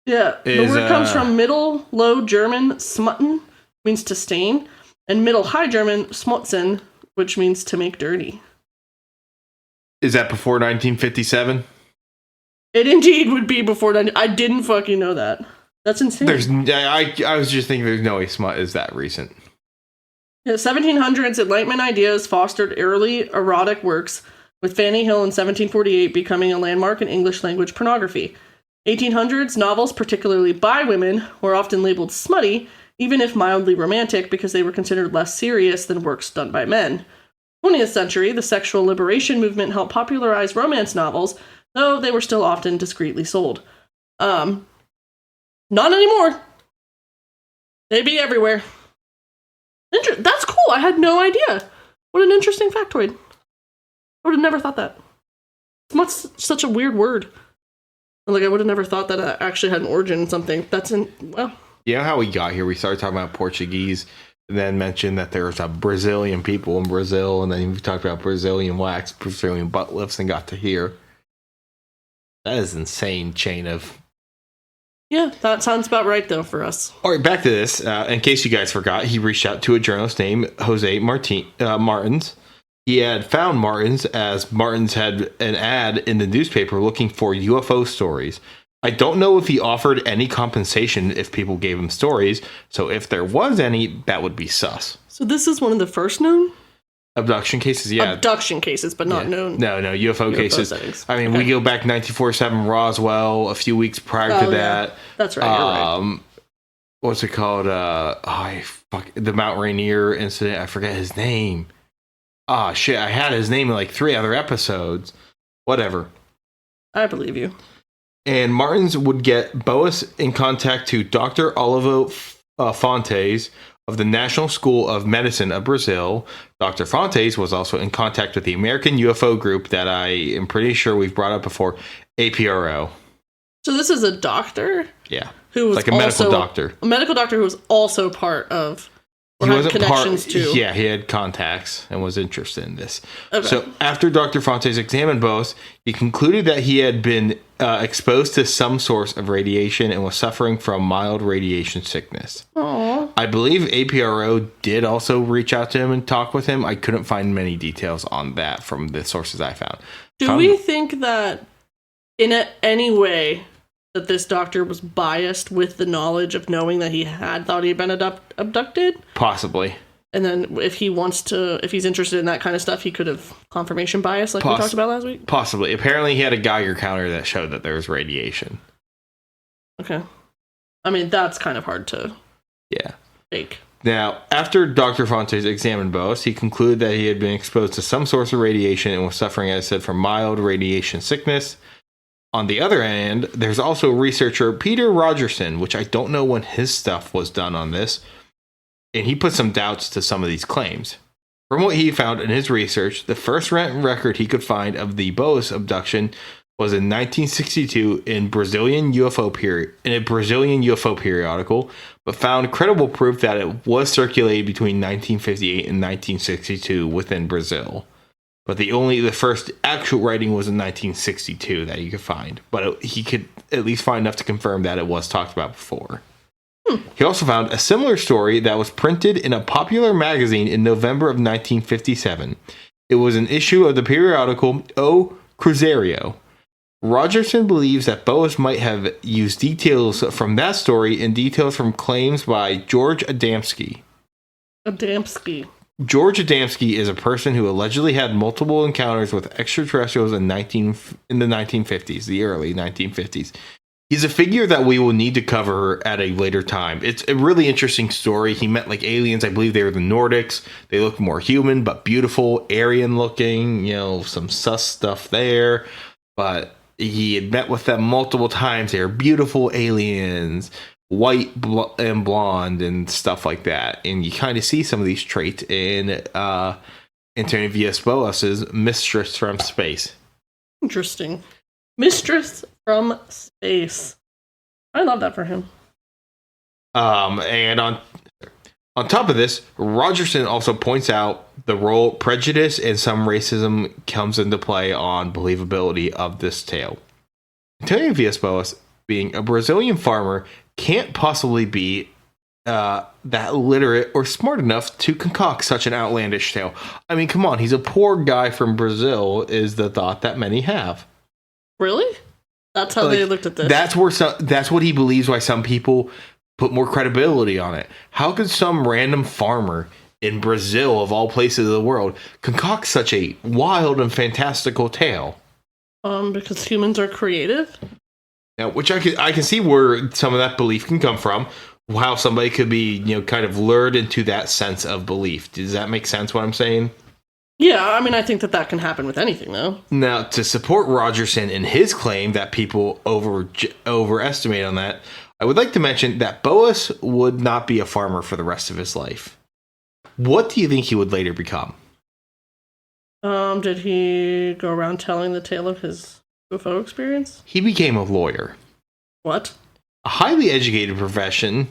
the word comes from Middle Low German smutten, means to stain, and Middle High German smutzen, which means to make dirty. Is that before 1957? It indeed would be before. I didn't fucking know that. That's insane. I was just thinking there's no way smut is that recent. Yeah, 1700s Enlightenment ideas fostered early erotic works, with Fanny Hill in 1748 becoming a landmark in English language pornography. 1800s novels, particularly by women, were often labeled smutty, even if mildly romantic, because they were considered less serious than works done by men. 20th century, the sexual liberation movement helped popularize romance novels, though they were still often discreetly sold. Not anymore. They be everywhere. That's cool. I had no idea. What an interesting factoid. I would have never thought that. Smut's such a weird word. Like, I would have never thought that it actually had an origin in something. Well. You know how we got here? We started talking about Portuguese, and then mentioned that there was a Brazilian people in Brazil, and then we talked about Brazilian wax, Brazilian butt lifts, and got to here. That is an insane chain of Yeah, that sounds about right, though, for us. All right, back to this. In case you guys forgot, he reached out to a journalist named Jose Martins. He had found Martins as Martins had an ad in the newspaper looking for UFO stories. I don't know if he offered any compensation if people gave him stories, so if there was any, that would be sus. So this is one of the first known? Abduction cases, yeah. Abduction cases, but not known. No, UFO cases. Settings. I mean, we go back 1947 Roswell, a few weeks prior to that. That's right, you're right. What's it called? The Mount Rainier incident. I forget his name. Oh, shit. I had his name in like 3 other episodes. Whatever. I believe you. And Martins would get Boas in contact to Dr. Olivo Fontes of the National School of Medicine of Brazil. Dr. Fontes was also in contact with the American UFO group that I am pretty sure we've brought up before, APRO. So this is a doctor? Yeah. Who was like a medical doctor. A medical doctor who was also part of... He wasn't connections to. Yeah, he had contacts and was interested in this. Okay. So after Dr. Fontes examined Boas, he concluded that he had been exposed to some source of radiation and was suffering from mild radiation sickness. Aww. I believe APRO did also reach out to him and talk with him. I couldn't find many details on that from the sources I found. Do we think that in any way that this doctor was biased with the knowledge of knowing that he had thought he had been abducted? Possibly. And then if he's interested in that kind of stuff, he could have confirmation bias like we talked about last week? Possibly. Apparently he had a Geiger counter that showed that there was radiation. Okay. I mean, that's kind of hard to fake. Now, after Dr. Fontes examined Boas, he concluded that he had been exposed to some source of radiation and was suffering, as I said, from mild radiation sickness. On the other hand, there's also researcher Peter Rogerson, which I don't know when his stuff was done on this, and he put some doubts to some of these claims. From what he found in his research, the first record he could find of the Boas abduction was in 1962 in a Brazilian UFO periodical, but found credible proof that it was circulated between 1958 and 1962 within Brazil. But the first actual writing was in 1962 that you could find. But he could at least find enough to confirm that it was talked about before. He also found a similar story that was printed in a popular magazine in November of 1957. It was an issue of the periodical O Cruzeiro. Rogerson believes that Boas might have used details from that story and details from claims by George Adamski. George Adamski is a person who allegedly had multiple encounters with extraterrestrials in the 1950s, the early 1950s. He's a figure that we will need to cover at a later time. It's a really interesting story. He met like aliens. I believe they were the Nordics. They look more human, but beautiful, Aryan looking, some sus stuff there. But he had met with them multiple times. They were beautiful aliens, white and blonde and stuff like that. And you kind of see some of these traits in Antônio Vilas Boas' Mistress from Space. Interesting. Mistress from Space. I love that for him. And on top of this, Rogerson also points out the role prejudice and some racism comes into play on believability of this tale. Antônio Vilas Boas, being a Brazilian farmer, can't possibly be that literate or smart enough to concoct such an outlandish tale. I mean, come on, he's a poor guy from Brazil, is the thought that many have. Really? That's how they looked at this? That's what he believes, why some people put more credibility on it. How could some random farmer in Brazil, of all places of the world, concoct such a wild and fantastical tale? Because humans are creative? Now, which I can see where some of that belief can come from. How somebody could be, kind of lured into that sense of belief. Does that make sense, what I'm saying? Yeah, I mean, I think that can happen with anything, though. Now, to support Rogerson in his claim that people overestimate on that, I would like to mention that Boas would not be a farmer for the rest of his life. What do you think he would later become? Did he go around telling the tale of his UFO experience? He became a lawyer. What? A highly educated profession,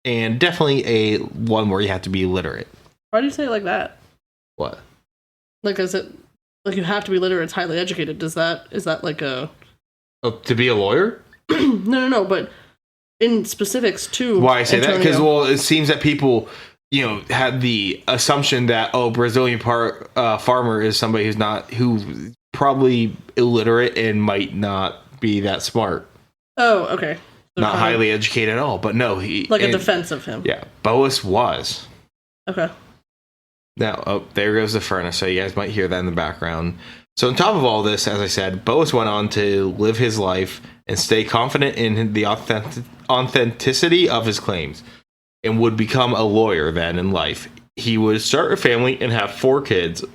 and definitely one where you have to be literate. Why do you say it like that? What? Like, is it like you have to be literate? It's highly educated. Is that like a? Oh, to be a lawyer? No. But in specifics too. Why I say that? Because, Antonio. well, it seems that people, had the assumption that, Brazilian farmer is somebody who's probably illiterate and might not be that smart. Oh, okay. So Not highly educated at all. But no, a defense of him. Yeah, Boas was. Okay. Now, there goes the furnace, so you guys might hear that in the background. So on top of all this, as I said, Boas went on to live his life and stay confident in the authenticity of his claims, and would become a lawyer then in life. He would start a family and have 4 kids,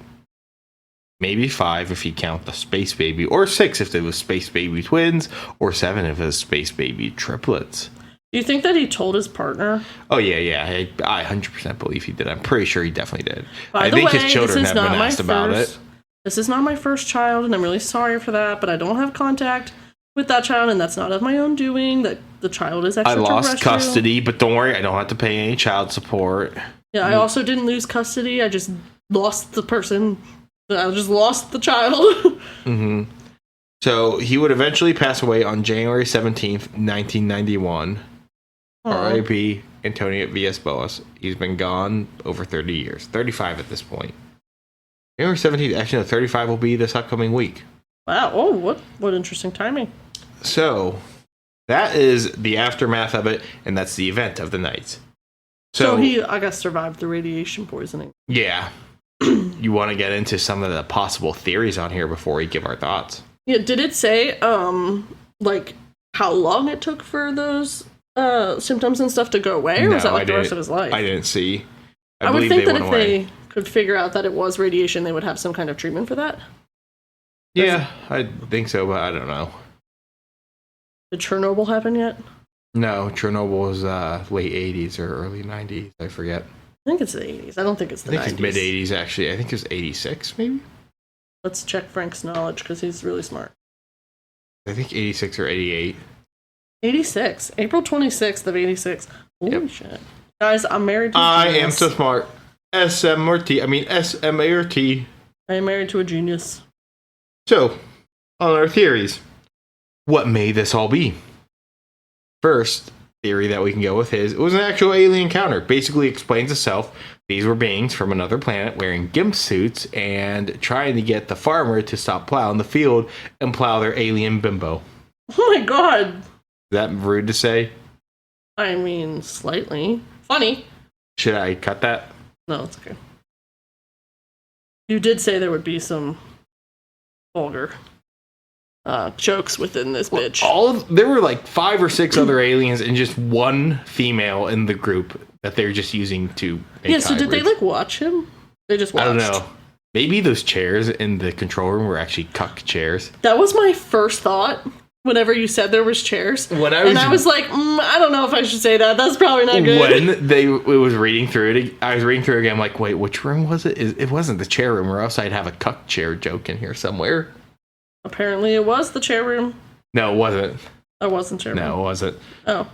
maybe 5 if you count the space baby, or 6 if it was space baby twins, or 7 if it was space baby triplets. Do you think that he told his partner? Oh, yeah. I 100% believe he did. I'm pretty sure he definitely did. By the way, his children have been asked about it. This is not my first child, and I'm really sorry for that, but I don't have contact with that child, and that's not of my own doing. That the child is I extraterrestrial. lost custody, but don't worry, I don't have to pay any child support. Yeah, I also didn't lose custody. I just lost the person. I just lost the child. Mm-hmm. So he would eventually pass away on January 17th, 1991. R.I.P. Antônio Vilas Boas. He's been gone over 30 years. 35 at this point. January 17th, actually, no, 35 will be this upcoming week. Wow. Oh, what interesting timing. So, that is the aftermath of it, and that's the event of the night. So he, I guess, survived the radiation poisoning. Yeah. You want to get into some of the possible theories on here before we give our thoughts? Yeah, did it say, like, how long it took for those symptoms and stuff to go away, or was that like the rest of his life? I didn't see. I would think that if they could figure out that it was radiation, they would have some kind of treatment for that. Yeah, I think so, but I don't know. Did Chernobyl happen yet? No, Chernobyl was late 80s or early 90s. I forget. I think it's the 80s. I don't think it's the 90s. I think it's mid-80s, actually. I think it was 86, maybe? Let's check Frank's knowledge, because he's really smart. I think 86 or 88. 86. April 26th of 86. Holy shit. Guys, I'm married to a I genius. am so smart. SMRT. I mean, SMART. I am married to a genius. So, on our theories, what may this all be? First theory that we can go with is it was an actual alien encounter. Basically explains itself. These were beings from another planet wearing gimp suits and trying to get the farmer to stop plowing the field and plow their alien bimbo. Oh my god. Is that rude to say? I mean, slightly. Funny. Should I cut that? No, it's okay. You did say there would be some vulgar jokes within this bitch. There were like 5 or 6 other aliens and just one female in the group that they're just using to make Yeah, so did they hybrids. like watch him? They just watched. I don't know. Maybe those chairs in the control room were actually cuck chairs. That was my first thought whenever you said there was chairs. I was like, I don't know if I should say that. That's probably not good. When it was reading through it, I was reading through it again. I'm like, wait, which room was it? It wasn't the chair room, or else I'd have a cuck chair joke in here somewhere. Apparently, it was the chair room. No, it wasn't. It wasn't chair room. No, it wasn't. Oh.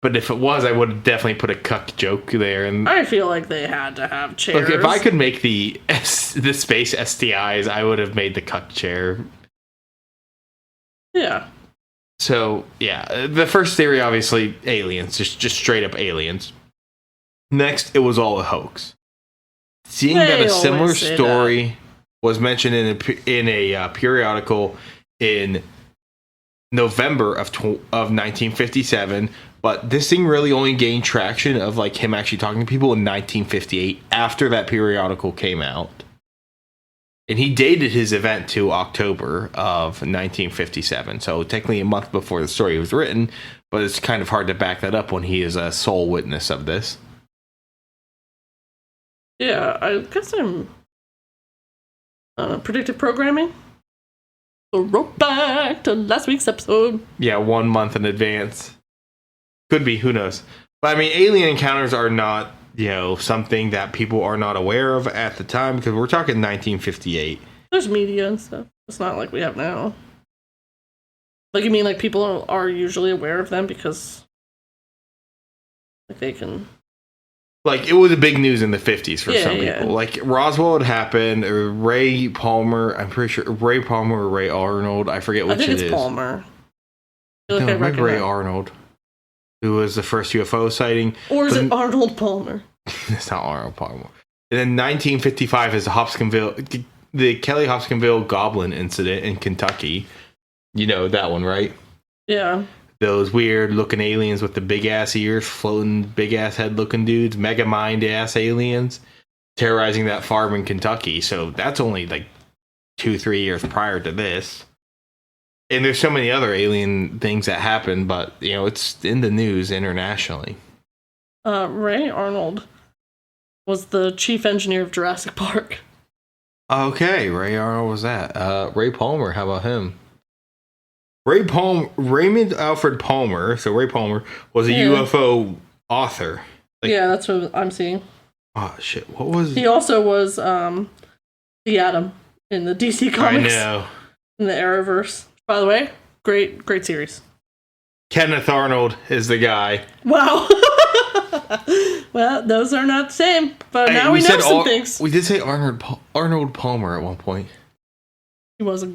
But if it was, I would have definitely put a cuck joke there. And I feel like they had to have chairs. look, if I could make the space STIs, I would have made the cuck chair. Yeah. So, yeah, the first theory, obviously, aliens, just straight up aliens. Next, it was all a hoax. Seeing that a similar story was mentioned in a periodical in November of 1957, but this thing really only gained traction of like him actually talking to people in 1958 after that periodical came out. And he dated his event to October of 1957, so technically a month before the story was written, but it's kind of hard to back that up when he is a sole witness of this. Yeah, I guess I'm predictive programming. So rope back to last week's episode. Yeah, 1 month in advance. Could be, who knows. But I mean, alien encounters are not, something that people are not aware of at the time, because we're talking 1958. There's media and stuff. It's not like we have now. Like, you mean like people are usually aware of them because like they can... Like, it was a big news in the 50s for some people. Like, Roswell had happened, or Ray Palmer, I'm pretty sure, Ray Palmer or Ray Arnold, I forget which it is. I think it's Palmer. No, maybe Ray Arnold. who was the first UFO sighting. Or is it Arnold Palmer? It's not Arnold Palmer. And then 1955 is the Kelly Hopkinsville Goblin incident in Kentucky. You know that one, right? Yeah. Those weird looking aliens with the big ass ears, floating big ass head looking dudes, mega mind ass aliens, terrorizing that farm in Kentucky. So that's only like 2-3 years prior to this. And there's so many other alien things that happen, but it's in the news internationally. Ray Arnold was the chief engineer of Jurassic Park. Okay, Ray Arnold was that. Ray Palmer, how about him? Raymond Alfred Palmer. So Ray Palmer was a UFO author. Yeah, that's what I'm seeing. Oh shit! What was? He also was the Atom in the DC Comics. I know. In the Arrowverse. By the way, great series. Kenneth Arnold is the guy. Wow. Well, those are not the same, but now we know some things. We did say Arnold Palmer at one point. He was a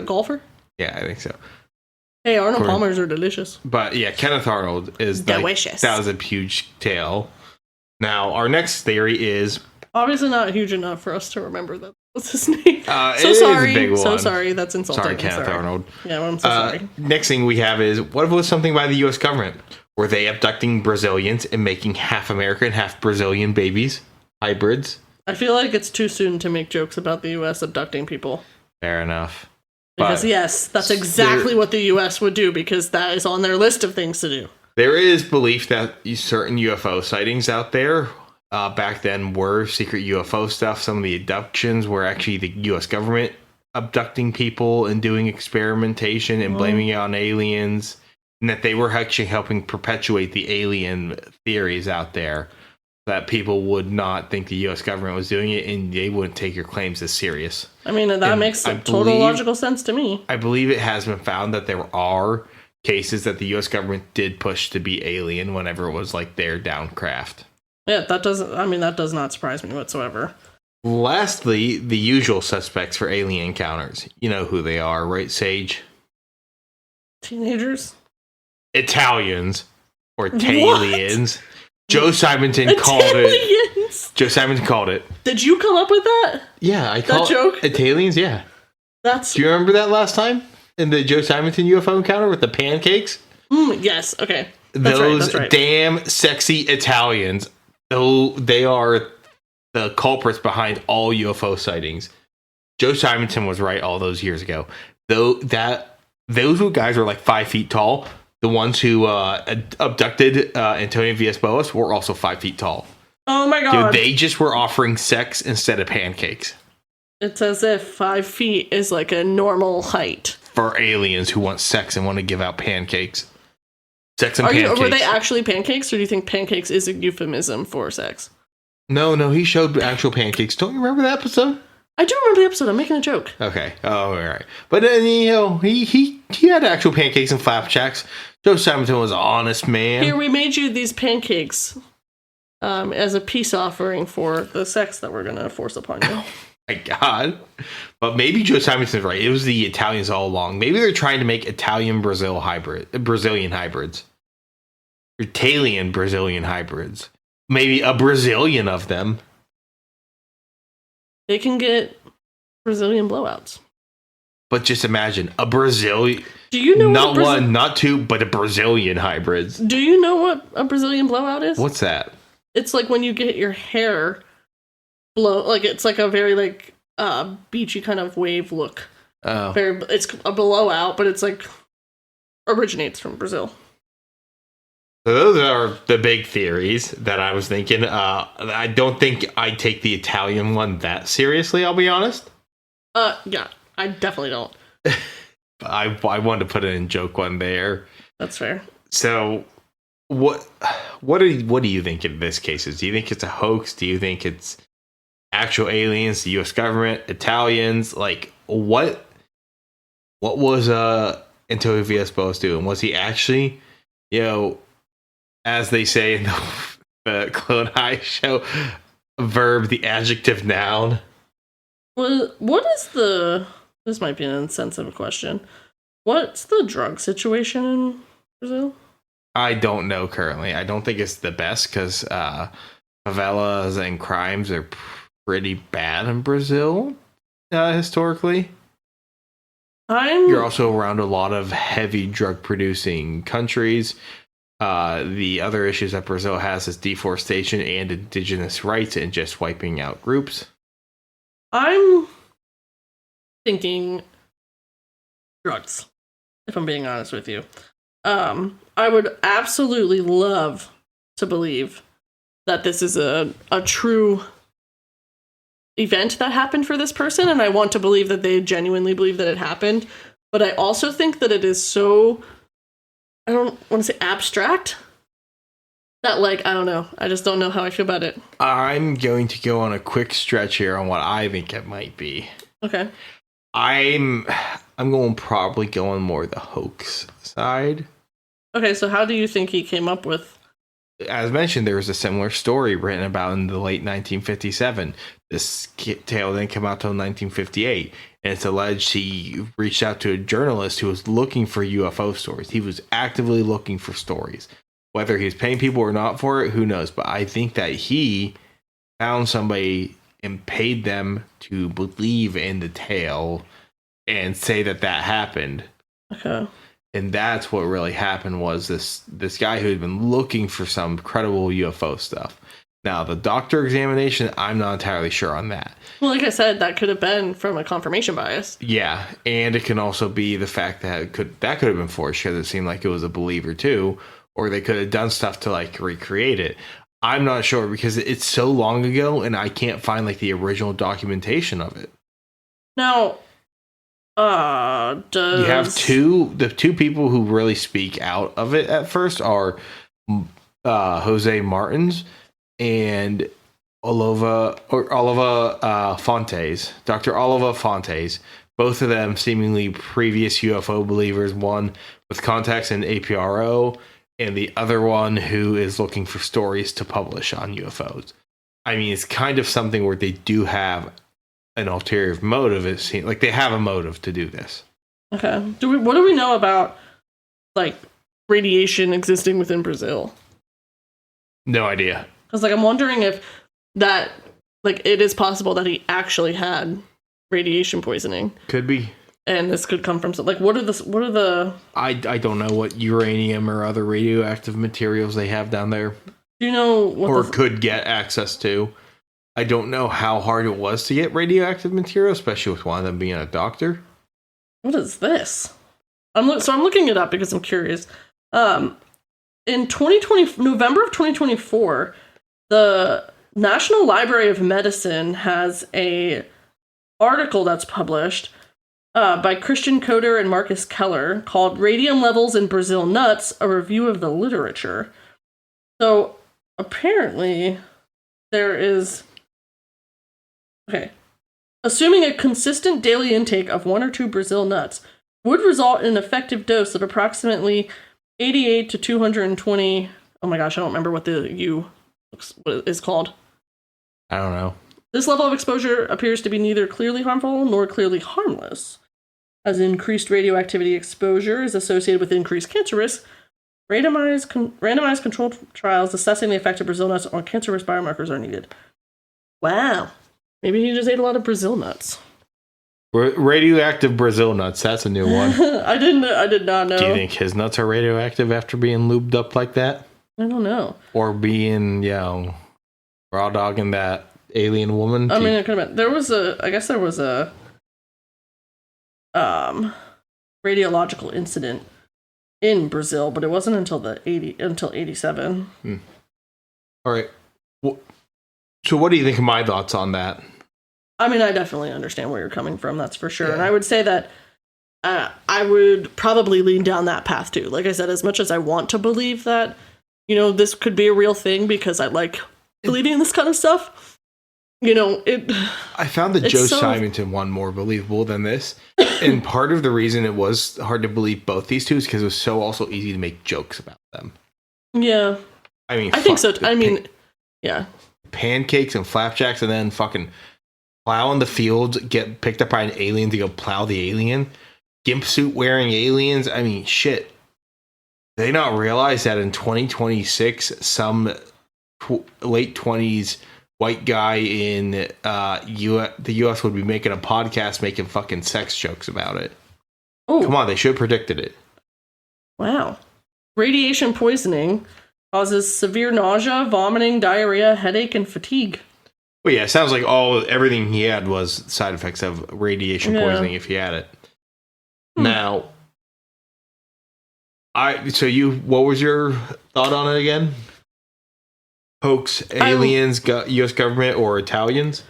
golfer? Yeah, I think so. Hey, Arnold Palmers are delicious. But yeah, Kenneth Arnold is delicious. That was a huge tale. Now, our next theory is obviously not huge enough for us to remember that. What's his name? So sorry. So sorry. That's insulting. Sorry, Kenneth Arnold. Yeah, I'm so sorry. Next thing we have is, what if it was something by the U.S. government? Were they abducting Brazilians and making half American, half Brazilian babies? Hybrids? I feel like it's too soon to make jokes about the U.S. abducting people. Fair enough. Because yes, that's exactly what the U.S. would do, because that is on their list of things to do. There is belief that certain UFO sightings out there back then were secret UFO stuff. Some of the abductions were actually the U.S. government abducting people and doing experimentation and blaming it on aliens, and that they were actually helping perpetuate the alien theories out there, that people would not think the U.S. government was doing it, and they wouldn't take your claims as serious. I mean, that makes total logical sense to me. I believe it has been found that there are cases that the U.S. government did push to be alien whenever it was like their downcraft. Yeah, that does not surprise me whatsoever. Lastly, the usual suspects for alien encounters. You know who they are, right, Sage? Teenagers? Italians. Or Talians. Joe Simonton called it. Joe Simonton called it. Did you come up with that? Yeah, I called that joke. Italians. Yeah. Do you remember that last time in the Joe Simonton UFO encounter with the pancakes? Yes. Okay. That's right. Damn sexy Italians. Though they are the culprits behind all UFO sightings. Joe Simonton was right all those years ago. Those guys were like 5 feet tall. The ones who abducted Antônio Vilas Boas were also 5 feet tall. Oh my god. Dude, they just were offering sex instead of pancakes. It's as if 5 feet is like a normal height. For aliens who want sex and want to give out pancakes. Sex and pancakes. Were they actually pancakes, or do you think pancakes is a euphemism for sex? No, he showed actual pancakes. Don't you remember that episode? I do remember the episode. I'm making a joke. Okay. Oh, all right. But then, he had actual pancakes and flapjacks. Joe Simonton was an honest man. Here, we made you these pancakes as a peace offering for the sex that we're going to force upon you. Oh, my God. But maybe Joe Simonton's right. It was the Italians all along. Maybe they're trying to make Brazilian hybrids. Italian Brazilian hybrids. Maybe a Brazilian of them. They can get Brazilian blowouts. But just imagine a Brazilian. Do you know not one, not two, but a Brazilian hybrids. Do you know what a Brazilian blowout is? What's that? It's like when you get your hair blown. Like it's like a very like beachy kind of wave look. Oh, it's a blowout, but it's like originates from Brazil. So those are the big theories that I was thinking. I don't think I take the Italian one that seriously, I'll be honest. Yeah, I definitely don't. I wanted to put it in joke one there. That's fair. So, what do you think in this case is? Do you think it's a hoax? Do you think it's actual aliens, the U.S. government, Italians? Like, what was Antônio Vilas Boas doing? Was he actually, as they say in the Clone High show, verb the adjective noun? Well, what is this might be an insensitive question. What's the drug situation in Brazil? I don't know currently. I don't think it's the best because favelas and crimes are pretty bad in Brazil historically. You're also around a lot of heavy drug producing countries. The other issues that Brazil has is deforestation and indigenous rights and just wiping out groups. I'm thinking drugs, if I'm being honest with you. I would absolutely love to believe that this is a true event that happened for this person, and I want to believe that they genuinely believe that it happened. But I also think that it is so, I don't want to say abstract, that, like, I don't know. I just don't know how I feel about it. I'm going to go on a quick stretch here on what I think it might be. Okay. I'm going probably going more the hoax side. Okay, so how do you think he came up with? As mentioned, there was a similar story written about in the late 1957. This tale didn't come out until 1958, and it's alleged he reached out to a journalist who was looking for UFO stories. He was actively looking for stories. Whether he's paying people or not for it, who knows? But I think that he found somebody and paid them to believe in the tale and say that happened. Okay. And that's what really happened was this guy who had been looking for some credible UFO stuff. Now, the doctor examination, I'm not entirely sure on that. Well, like I said, that could have been from a confirmation bias. Yeah, and it can also be the fact that it could have been forged because it seemed like it was a believer too, or they could have done stuff to like recreate it. I'm not sure because it's so long ago and I can't find like the original documentation of it. Now, you have the two people who really speak out of it at first are Jose Martins and Oliva Fontes, Dr. Oliva Fontes, both of them seemingly previous UFO believers, one with contacts in APRO and the other one who is looking for stories to publish on UFOs. I mean, it's kind of something where they do have an ulterior motive. It seems like they have a motive to do this. Okay. What do we know about like radiation existing within Brazil? No idea. Because like I'm wondering if that like it is possible that he actually had radiation poisoning. Could be. And this could come from like what are the I don't know what uranium or other radioactive materials they have down there. Do you know what or could get access to? I don't know how hard it was to get radioactive material, especially with one of them being a doctor. What is this? I'm looking it up because I'm curious. In November of 2024, the National Library of Medicine has a article that's published by Christian Coder and Marcus Keller called "Radium Levels in Brazil Nuts: A Review of the Literature." So apparently, there is. Okay. Assuming a consistent daily intake of 1 or 2 Brazil nuts would result in an effective dose of approximately 88 to 220. Oh my gosh, I don't remember what the U is called. I don't know. This level of exposure appears to be neither clearly harmful nor clearly harmless. As increased radioactivity exposure is associated with increased cancer risk, randomized controlled trials assessing the effect of Brazil nuts on cancer risk biomarkers are needed. Wow. Maybe he just ate a lot of Brazil nuts. Radioactive Brazil nuts. That's a new one. I did not know. Do you think his nuts are radioactive after being lubed up like that? I don't know. Or being, raw dogging that alien woman? I mean, it could have been. I guess there was a radiological incident in Brazil, but it wasn't until 87. All right. So what do you think of my thoughts on that? I mean, I definitely understand where you're coming from, that's for sure. Yeah. And I would say that I would probably lean down that path too. Like I said, as much as I want to believe that, this could be a real thing because I like believing in this kind of stuff, I found the Joe Simonton one more believable than this. And part of the reason it was hard to believe both these two is because it was so also easy to make jokes about them. Yeah. I mean, I think so. Yeah. Pancakes and flapjacks and then fucking plow in the fields, get picked up by an alien to go plow the alien. Gimp suit wearing aliens. I mean, shit. they not realize that in 2026, some late 20s white guy in the U.S. would be making a podcast making fucking sex jokes about it? Oh, come on, they should have predicted it. Wow. Radiation poisoning causes severe nausea, vomiting, diarrhea, headache, and fatigue. Well, yeah, it sounds like everything he had was side effects of radiation poisoning if he had it. Now, what was your thought on it again? Hoax, aliens, U.S. government, or Italians?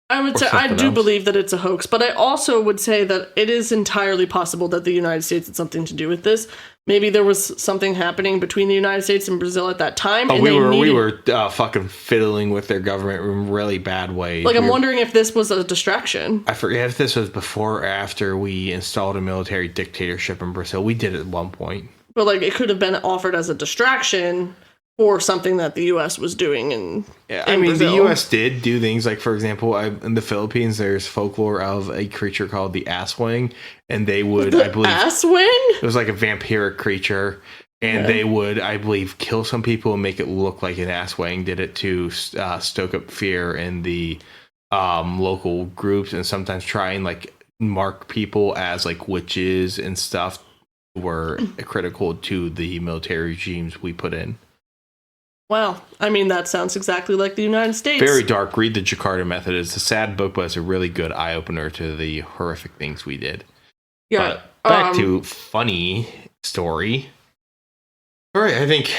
I would say I do believe that it's a hoax, but I also would say that it is entirely possible that the United States had something to do with this. Maybe there was something happening between the United States and Brazil at that time. Oh, we were fucking fiddling with their government in a really bad way. Like, I'm wondering if this was a distraction. I forget if this was before or after we installed a military dictatorship in Brazil. We did it at one point. But, like, it could have been offered as a distraction for something that the U.S. was doing in Brazil. The U.S. did do things like, for example, in the Philippines, there's folklore of a creature called the asswing, and they would, I believe... Asswing? It was like a vampiric creature, and they would, I believe, kill some people and make it look like an asswing. Did it to stoke up fear in the local groups, and sometimes try and, like, mark people as, like, witches and stuff were critical to the military regimes we put in. Wow. I mean, that sounds exactly like the United States. Very dark. Read the Jakarta Method. It's a sad book, but it's a really good eye-opener to the horrific things we did. Yeah. But back to funny story. All right, I think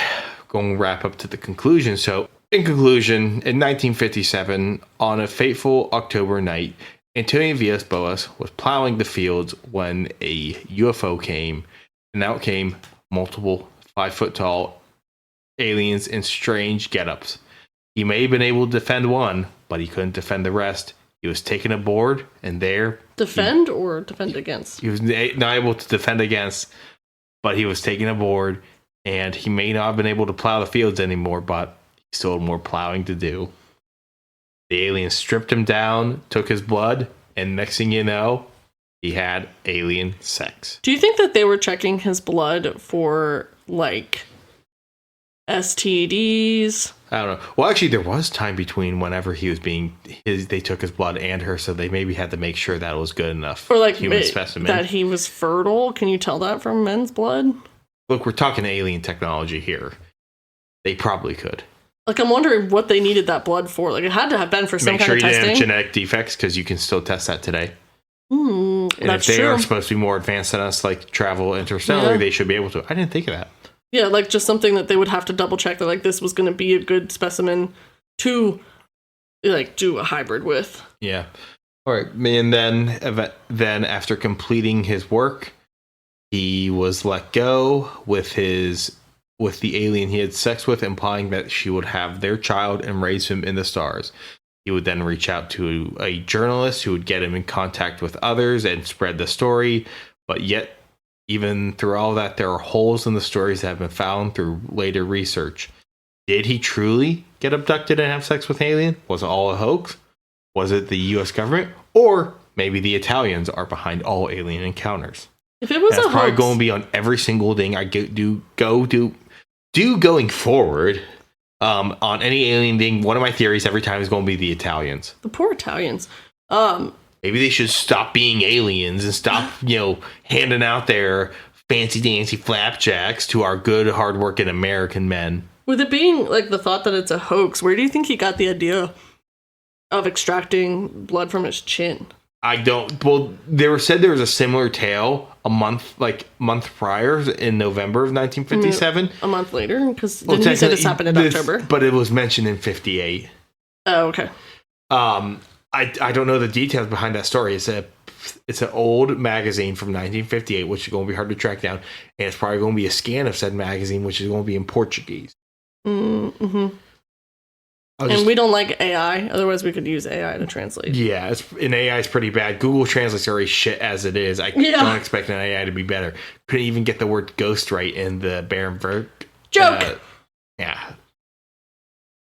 going to wrap up to the conclusion. So, in conclusion, in 1957, on a fateful October night, Antônio Vilas Boas was plowing the fields when a UFO came, and out came multiple 5-foot-tall aliens in strange get-ups. He may have been able to defend one, but he couldn't defend the rest. He was taken aboard, and there... Defend or defend against? He was not able to defend against, but he was taken aboard, and he may not have been able to plow the fields anymore, but he still had more plowing to do. The aliens stripped him down, took his blood, and next thing you know, he had alien sex. Do you think that they were checking his blood for, like, STDs? I don't know. Well, actually, there was time between whenever he was they took his blood and her, so they maybe had to make sure that it was good enough. Or like human specimen. That he was fertile. Can you tell that from men's blood? Look, we're talking alien technology here. They probably could. Like, I'm wondering what they needed that blood for. Like, it had to have been for some kind of testing. Make sure you didn't have genetic defects, because you can still test that today. And that's if they true. are supposed to be more advanced than us, like travel interstellar, they should be able to. I didn't think of that. Yeah, like just something that they would have to double check that like this was going to be a good specimen to like do a hybrid with. Yeah. All right. And then after completing his work, he was let go with the alien he had sex with, implying that she would have their child and raise him in the stars. He would then reach out to a journalist who would get him in contact with others and spread the story. But yet, even through all that, there are holes in the stories that have been found through later research. Did he truly get abducted and have sex with an alien? Was it all a hoax? Was it the U.S. government? Or maybe the Italians are behind all alien encounters? If it was That's a probably hoax, going to be on every single thing I do going forward. On any alien thing, one of my theories every time is going to be the Italians. The poor Italians. Maybe they should stop being aliens and stop, handing out their fancy dancy flapjacks to our good, hardworking American men. With it being like the thought that it's a hoax, where do you think he got the idea of extracting blood from his chin? I don't. Well, said there was a similar tale a month prior in November of 1957. A month later, because didn't he say this happened in October? But it was mentioned in 58. Oh, okay. I don't know the details behind that story. It's an old magazine from 1958, which is going to be hard to track down, and it's probably going to be a scan of said magazine, which is going to be in Portuguese. Mm-hmm. And we don't like AI, otherwise we could use AI to translate. Yeah, AI is pretty bad. Google Translate's already shit as it is. I don't expect an AI to be better. Couldn't even get the word ghost right in the Baron Verk joke. Yeah.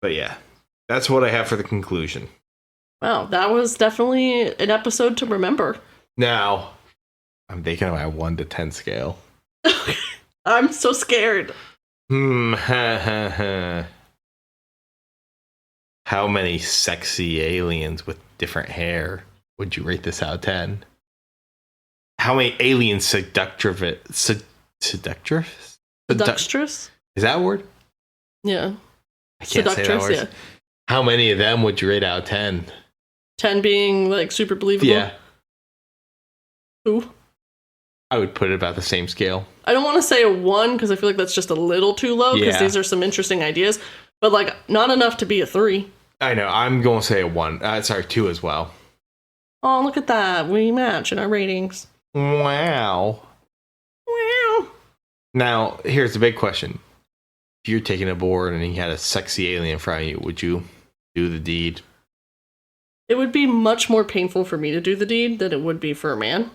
But yeah, that's what I have for the conclusion. Wow, that was definitely an episode to remember. Now, I'm thinking about a 1 to 10 scale. I'm so scared. How many sexy aliens with different hair would you rate this out of 10? How many alien seductress? Seductress? Is that a word? Yeah. I can't say that word. Yeah. How many of them would you rate out of 10? 10 being like super believable? Yeah. Who? I would put it about the same scale. I don't want to say a 1 because I feel like that's just a little too low because Yeah. these are some interesting ideas, but like not enough to be a 3. I know. I'm going to say a 1. Sorry, 2 as well. Oh, look at that. We match in our ratings. Wow. Wow. Now, here's the big question. If you're taking a board and you had a sexy alien in front of you, would you do the deed? It would be much more painful for me to do the deed than it would be for a man.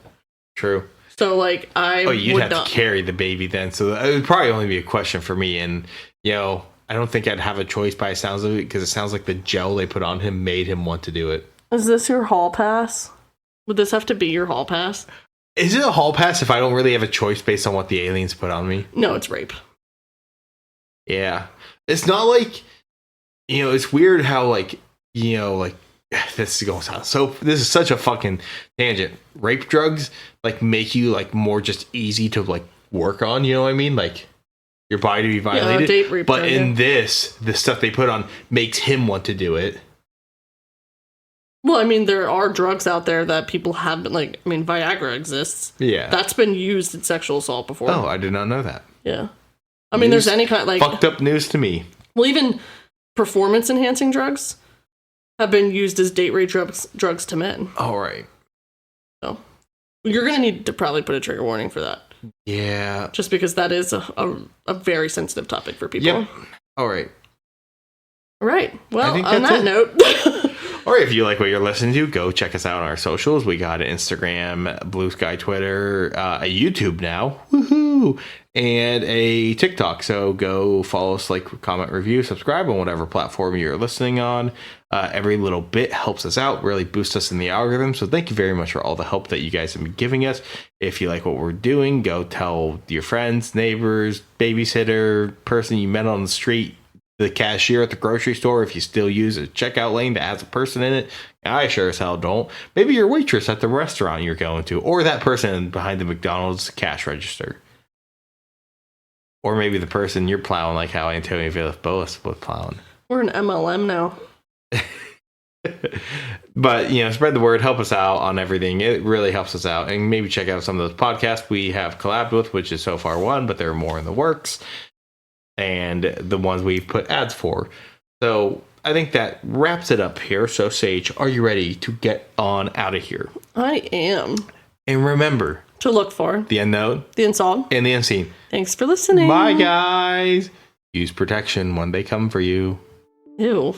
True. So, like, you'd would have not. to carry the baby then. So it would probably only be a question for me. And, I don't think I'd have a choice by the sounds of it because it sounds like the gel they put on him made him want to do it. Is this your hall pass? Would this have to be your hall pass? Is it a hall pass if I don't really have a choice based on what the aliens put on me? No, it's rape. Yeah. It's not like, it's weird how, like, this is going to sound this is such a fucking tangent. Rape drugs, like, make you, like, more just easy to, like, work on, you know what I mean? Like, your body to be violated. Date rape but drug, in this, the stuff they put on makes him want to do it. Well, I mean, there are drugs out there that people have been, like, Viagra exists. Yeah. That's been used in sexual assault before. Oh, I did not know that. Yeah. I mean, there's any kind, like... Fucked up news to me. Well, even performance-enhancing drugs have been used as date rape drugs to men. All right. So, you're going to need to probably put a trigger warning for that. Yeah. Just because that is a very sensitive topic for people. Yep. All right. All right. Well, I think on that's that note... Or if you like what you're listening to, go check us out on our socials. We got an Instagram, Blue Sky, Twitter, a YouTube now, woohoo, and a TikTok. So go follow us, like, comment, review, subscribe on whatever platform you're listening on. Every little bit helps us out, really boosts us in the algorithm. So thank you very much for all the help that you guys have been giving us. If you like what we're doing, go tell your friends, neighbors, babysitter, person you met on the street, the cashier at the grocery store, if you still use a checkout lane that has a person in it. I sure as hell don't. Maybe your waitress at the restaurant you're going to, or that person behind the McDonald's cash register, or maybe the person you're plowing, like how Antônio Vilas Boas was plowing. We're an MLM now. But spread the word, help us out on everything. It really helps us out. And maybe check out some of those podcasts we have collabed with, which is so far one, but there are more in the works, and the ones we put ads for. So I think that wraps it up here. So Sage, are you ready to get on out of here? I am. And remember To look for the unknown, the unsolved, and the unseen. Thanks for listening. Bye, guys. Use protection when they come for you. Ew.